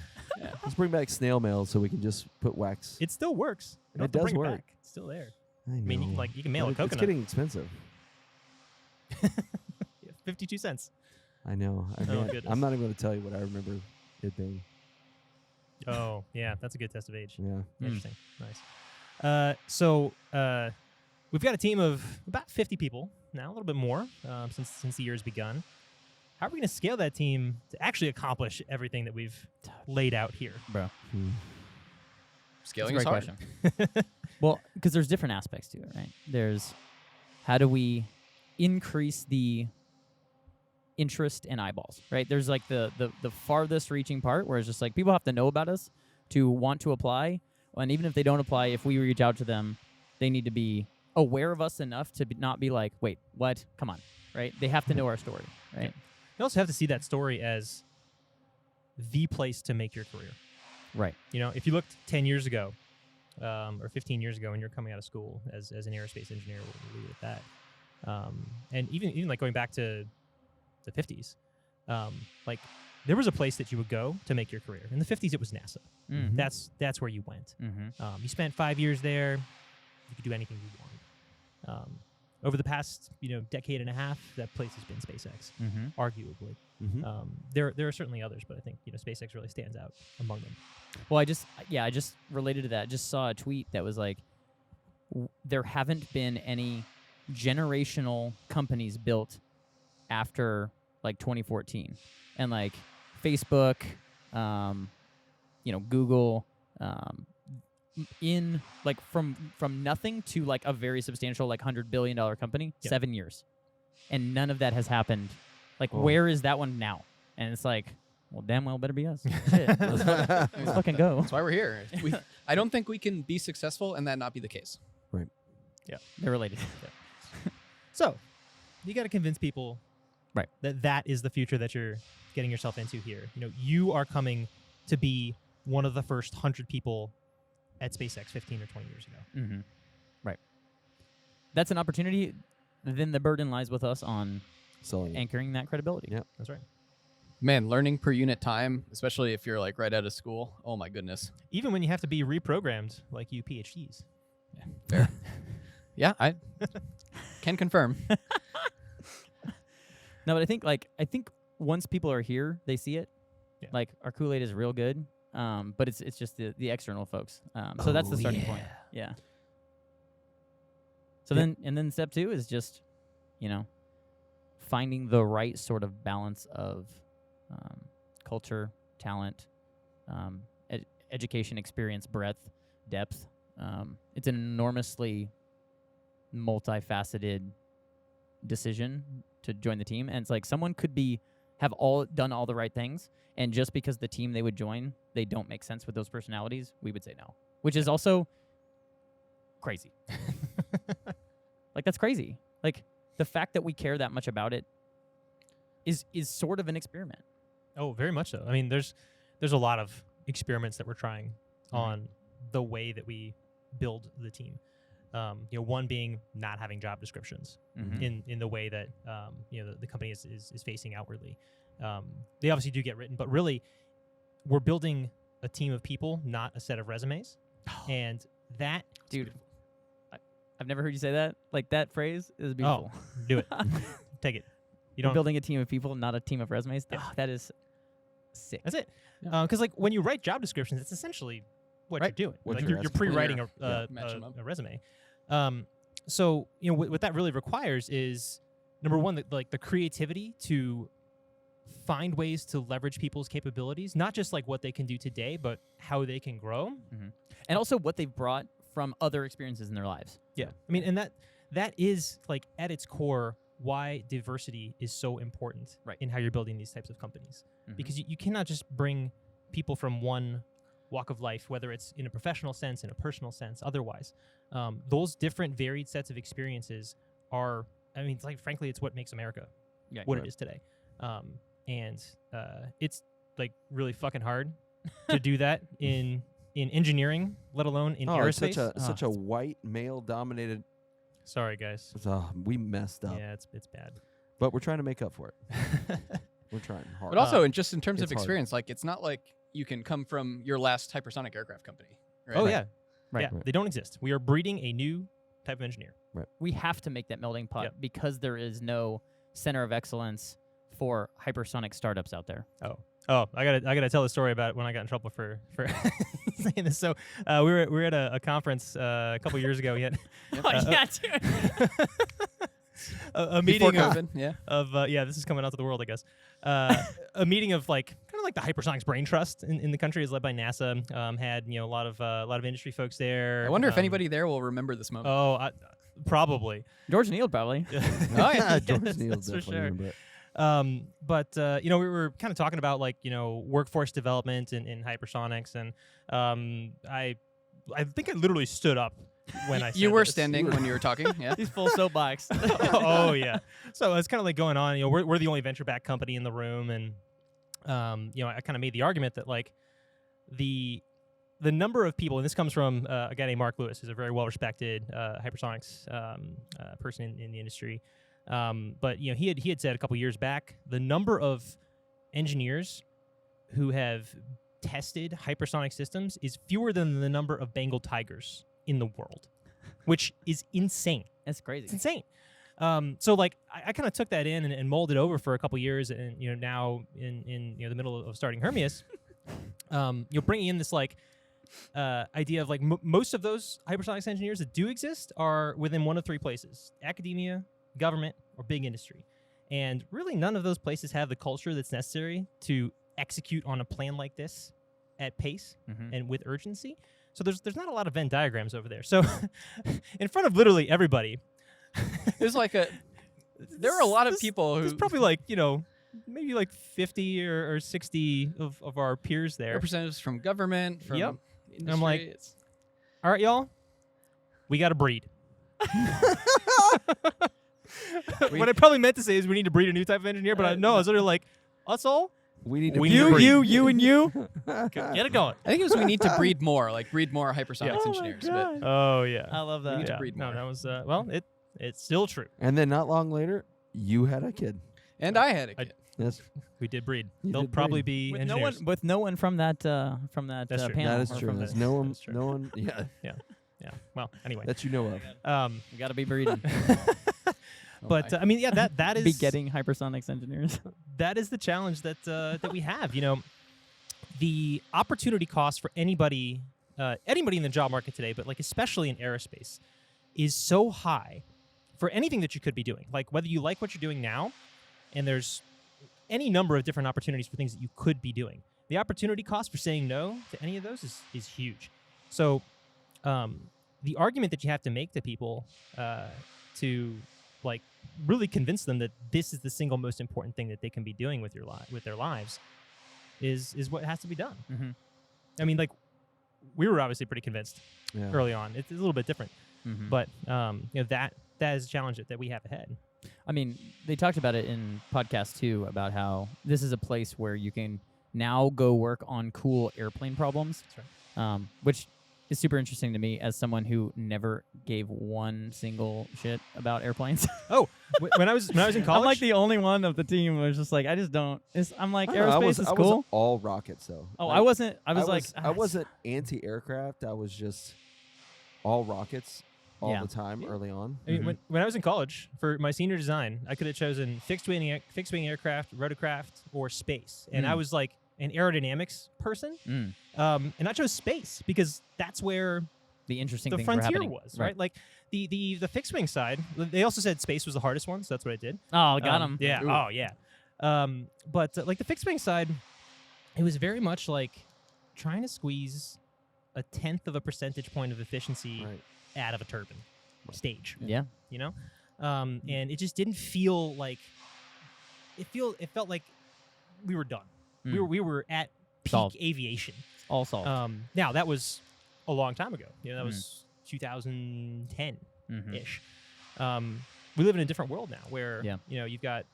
Let's bring back snail mail so we can just put wax. It still works. You don't It have to does bring work. It back. It's still there. I mean, you know. can, you can mail But a coconut. It's getting expensive. 52 cents. I know. I Oh, mean, goodness. I'm not even going to tell you what I remember it being. Oh yeah, that's a good test of age. Yeah. Interesting. Nice. So we've got a team of about 50 people now, a little bit more since the year's begun. How are we going to scale that team to actually accomplish everything that we've laid out here? Bro. Scaling That's is a hard. great question. Well, because there's different aspects to it, right? There's how do we increase the interest and eyeballs, right? There's like the farthest reaching part where it's just like people have to know about us to want to apply. And even if they don't apply, if we reach out to them, they need to be aware of us enough to not be like, wait, what? Come on, right? They have to know our story, right? You also have to see that story as the place to make your career. Right. If you looked 10 years ago or 15 years ago when you're coming out of school as an aerospace engineer, we'll leave it at that. And even like going back to the 50s, like there was a place that you would go to make your career. In the 50s, it was NASA. Mm. That's where you went. Mm-hmm. You spent 5 years there. You could do anything you wanted. Over the past decade and a half, that place has been SpaceX, Mm-hmm. arguably. Mm-hmm. There are certainly others, but I think SpaceX really stands out among them. Well, I just related to that. Just saw a tweet that was like, there haven't been any generational companies built after like 2014, and like Facebook, Google, in like from nothing to like a very substantial like $100 billion company, Yep. 7 years, and none of that has happened. Like, Oh. where is that one now? And it's like, well, damn well better be us. Shit, let's fucking go. That's why we're here. I don't think we can be successful and that not be the case. They're related. So, you got to convince people Right. that is the future that you're getting yourself into here. You know, you are coming to be one of the first 100 people at SpaceX 15 or 20 years ago. Mm-hmm. Right. That's an opportunity. Then the burden lies with us on Selling it. anchoring that credibility. Yep. That's right. Man, learning per unit time, especially if you're like right out of school. Oh my goodness. Even when you have to be reprogrammed like you PhDs. Fair. Yeah, I can confirm. No, but I think once people are here, they see it. Yeah. Like, our Kool-Aid is real good. But it's just the external folks. So that's the starting point. Yeah. So then step 2 is just, finding the right sort of balance of culture, talent, education, experience, breadth, depth. It's an enormously multifaceted decision to join the team, and it's like someone could have done all the right things, and just because the team they would join, they don't make sense with those personalities, we would say no, which is also crazy. Like, that's crazy. Like, the fact that we care that much about it is sort of an experiment. Oh, very much so. I mean, there's a lot of experiments that we're trying on the way that we build the team. One being not having job descriptions in the way that the company is facing outwardly. They obviously do get written, but really, we're building a team of people, not a set of resumes. And that, Dude, I've never heard you say that. Like, that phrase is beautiful. do it, take it. You We're don't. building a team of people, not a team of resumes. Yeah. Oh, that is sick. That's it. Yeah. Because like when you write job descriptions, it's essentially what Right. you're doing. What Like you're you're asking for. pre-writing Match 'em up. a resume. So what that really requires is, number one, the creativity to find ways to leverage people's capabilities, not just like what they can do today, but how they can grow. And also what they've brought from other experiences in their lives. Yeah, I mean, and that is like at its core why diversity is so important in how you're building these types of companies. Because you cannot just bring people from one walk of life, whether it's in a professional sense, in a personal sense, otherwise. Those different varied sets of experiences are, I mean, it's like, frankly, it's what makes America what it is today. And it's like really fucking hard to do that in engineering, let alone in aerospace. It's such a white, male-dominated. Sorry, guys. We messed up. Yeah, it's bad. But we're trying to make up for it. We're trying hard. But also, in terms of it's hard. experience, like, it's not like you can come from your last hypersonic aircraft company. Right? Oh, Like, yeah. Right. Yeah, they don't exist. We are breeding a new type of engineer. We have to make that melting pot Yep. because there is no center of excellence for hypersonic startups out there. Oh, I gotta tell the story about when I got in trouble for saying this. So we were at a conference a couple years ago. We had dude. a Before meeting COVID, this is coming out to the world, I guess. A meeting of like kind of like the Hypersonics Brain Trust in the country is led by NASA. Had a lot of industry folks there. I wonder if anybody there will remember this moment. Oh, probably. George Neal probably. Oh, yeah. George Neal that's for definitely sure. remember it. But we were kind of talking about like workforce development in hypersonics, and I think I literally stood up when I said You were this. standing when you were talking. Yeah. He's full soapbox. Oh yeah. So it's kind of like going on. We're the only venture-backed company in the room, and I kind of made the argument that like the number of people, and this comes from a guy named Mark Lewis, who's a very well-respected hypersonics person in the industry. But he had said a couple years back, the number of engineers who have tested hypersonic systems is fewer than the number of Bengal tigers in the world, which is insane. That's crazy. It's insane. So like I kind of took that in and molded over for a couple years, and now in the middle of starting Hermeus, bringing in this like idea of like most of those hypersonics engineers that do exist are within one of three places: academia, government, or big industry. And really none of those places have the culture that's necessary to execute on a plan like this at pace and with urgency. So there's not a lot of Venn diagrams over there. So in front of literally everybody, There's like there are a lot of people who there's probably like, maybe like 50 or 60 of our peers there. representatives from government, from Yep. industry. I'm like, all right, y'all, we got to breed. What I probably meant to say is we need to breed a new type of engineer, but I was literally like, us all, We need to you, and you, get it going. I think it was we need to breed more, like breed more hypersonics Yeah. engineers. But Oh yeah, I love that. need to breed no, more. that was it's still true. And then not long later, you had a kid. and I had a kid. Yes, We did breed. You They'll did probably breed. be With engineers. no one from that That's true. panel. that is or true. from There's the- no one, That's true. no one, yeah, Yeah. Well, anyway. that you know of. We got to be breeding. But my. I mean, yeah, that is be getting hypersonics engineers. that is the challenge that we have. The opportunity cost for anybody in the job market today, but like especially in aerospace, is so high for anything that you could be doing. Like whether you like what you're doing now, and there's any number of different opportunities for things that you could be doing. The opportunity cost for saying no to any of those is huge. So the argument that you have to make to people to like really convince them that this is the single most important thing that they can be doing with with their lives is what has to be done. Mm-hmm. I mean, like we were obviously pretty convinced Yeah. early on. It's a little bit different, Mm-hmm. but that is a challenge that we have ahead. I mean, they talked about it in podcast 2 about how this is a place where you can now go work on cool airplane problems, That's which is super interesting to me as someone who never gave one single shit about airplanes. When I was in college, I'm like the only one of the team who was just like, I just don't. I'm like, I don't know, aerospace I was is cool. all rockets though. Oh, Like, I wasn't. I was like, I wasn't anti-aircraft. I was just all rockets all Yeah. the time early on. I mean, when I was in college for my senior design, I could have chosen fixed wing aircraft, rotorcraft, or space, and I was like an aerodynamics person, Mm. and I chose space because that's where The interesting the things were frontier happening. was, right? Like the fixed wing side. They also said space was the hardest one, so that's what I did. Oh, got him. Yeah. Ooh. Oh, yeah. But like the fixed wing side, it was very much like trying to squeeze 1/10 of a percentage point of efficiency Right. out of a turbine stage. Yeah. And it just didn't feel like it felt like we were done. Mm. We were at peak Solved. aviation. All solved. Now that was a long time ago. That Mm. was 2010 Mhm. ish. We live in a different world now where Yeah. you've got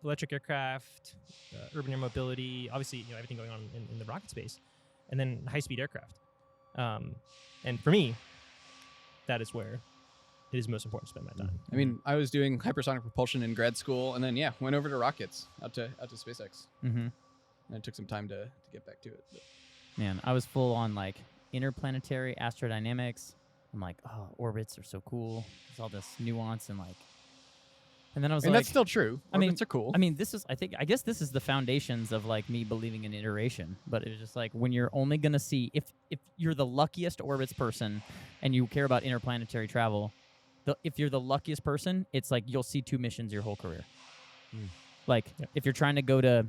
electric aircraft, urban air mobility, obviously everything going on in the rocket space, and then high-speed aircraft. And for me, that is where it is most important to spend my time. I mean, I was doing hypersonic propulsion in grad school, and then went over to rockets out to SpaceX, Mm-hmm. and it took some time to get back to it. But Man, I was full on like interplanetary astrodynamics. I'm like, oh, orbits are so cool. There's all this nuance and like. And then I was and like, that's still true. I mean, Orbits are cool. I mean, I guess this is the foundations of like me believing in iteration. But it's just like when you're only gonna see if you're the luckiest orbits person and you care about interplanetary travel, if you're the luckiest person, it's like you'll see 2 missions your whole career. Mm. Like if you're trying to go to,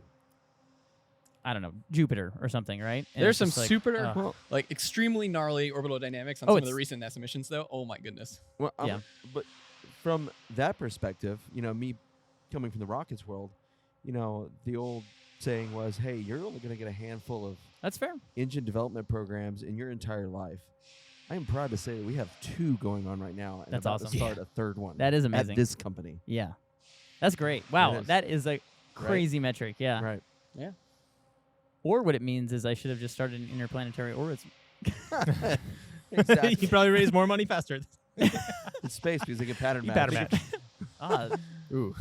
I don't know, Jupiter or something, right? And There's it's some just super Well, like extremely gnarly orbital dynamics on Oh, some of the it's- recent NASA missions, though. Oh my goodness. well, Yeah. But from that perspective, me coming from the rockets world, the old saying was, "Hey, you're only going to get a handful of That's fair. engine development programs in your entire life." I am proud to say that we have 2 going on right now, and That's about awesome. to start a third one. That is at amazing. this company. Yeah. That's great. Wow, is. that is a crazy metric. Yeah. Right. Or what it means is I should have just started an interplanetary orbits. Exactly. You probably raise more money faster. It's space because they can pattern You match. pattern match. Ah, Ooh.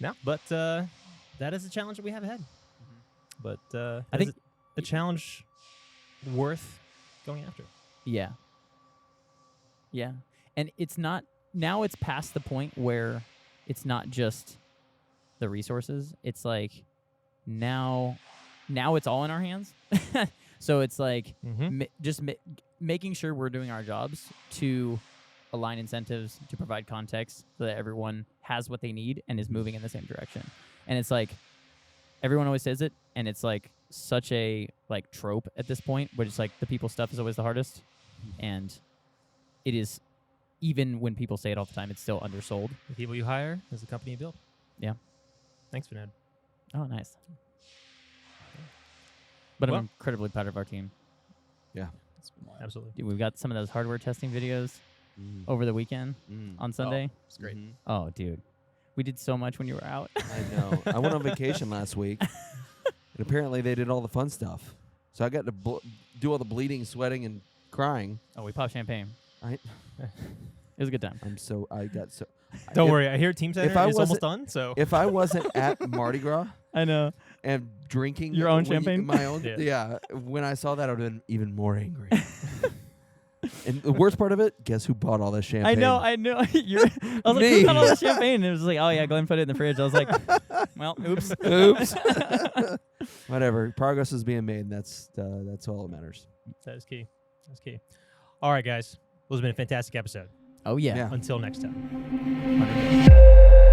No, but that is a challenge that we have ahead. But I think a challenge worth going after. yeah. Yeah. And it's not now it's past the point where it's not just the resources. It's like now it's all in our hands. So it's like making sure we're doing our jobs to align incentives, to provide context so that everyone has what they need and is moving in the same direction. And it's like everyone always says it, and it's like such a like trope at this point, where it's like the people stuff is always the hardest, and it is, even when people say it all the time, it's still undersold. The people you hire is the company you build. Yeah. Thanks, Vinod. Oh, nice. But Well- I'm incredibly proud of our team. It's been wild. Absolutely. Dude, we've got some of those hardware testing videos Mm. over the weekend on Sunday. It's great. Mhm. Oh, dude. We did so much when you were out. I know. I went on vacation last week, and apparently they did all the fun stuff. So I got to do all the bleeding, sweating, and crying. Oh, we popped champagne. Right? It was a good time. Don't if- worry. I hear Team Center I is almost wasn't- done. So If I wasn't at Mardi Gras I know. and drinking Your own when you- champagne? my own, Yeah. yeah. When I saw that, I would have been even more angry. And the worst part of it, guess who bought all this champagne? I know. I was like, Me. who got all the champagne? And it was like, oh, yeah, Glenn put it in the fridge. I was like, well, oops. Oops. Whatever. Progress is being made. And that's all that matters. that is key. That's key. All right, guys. Well, it's been a fantastic episode. Oh, yeah. Yeah. Until next time. 100%.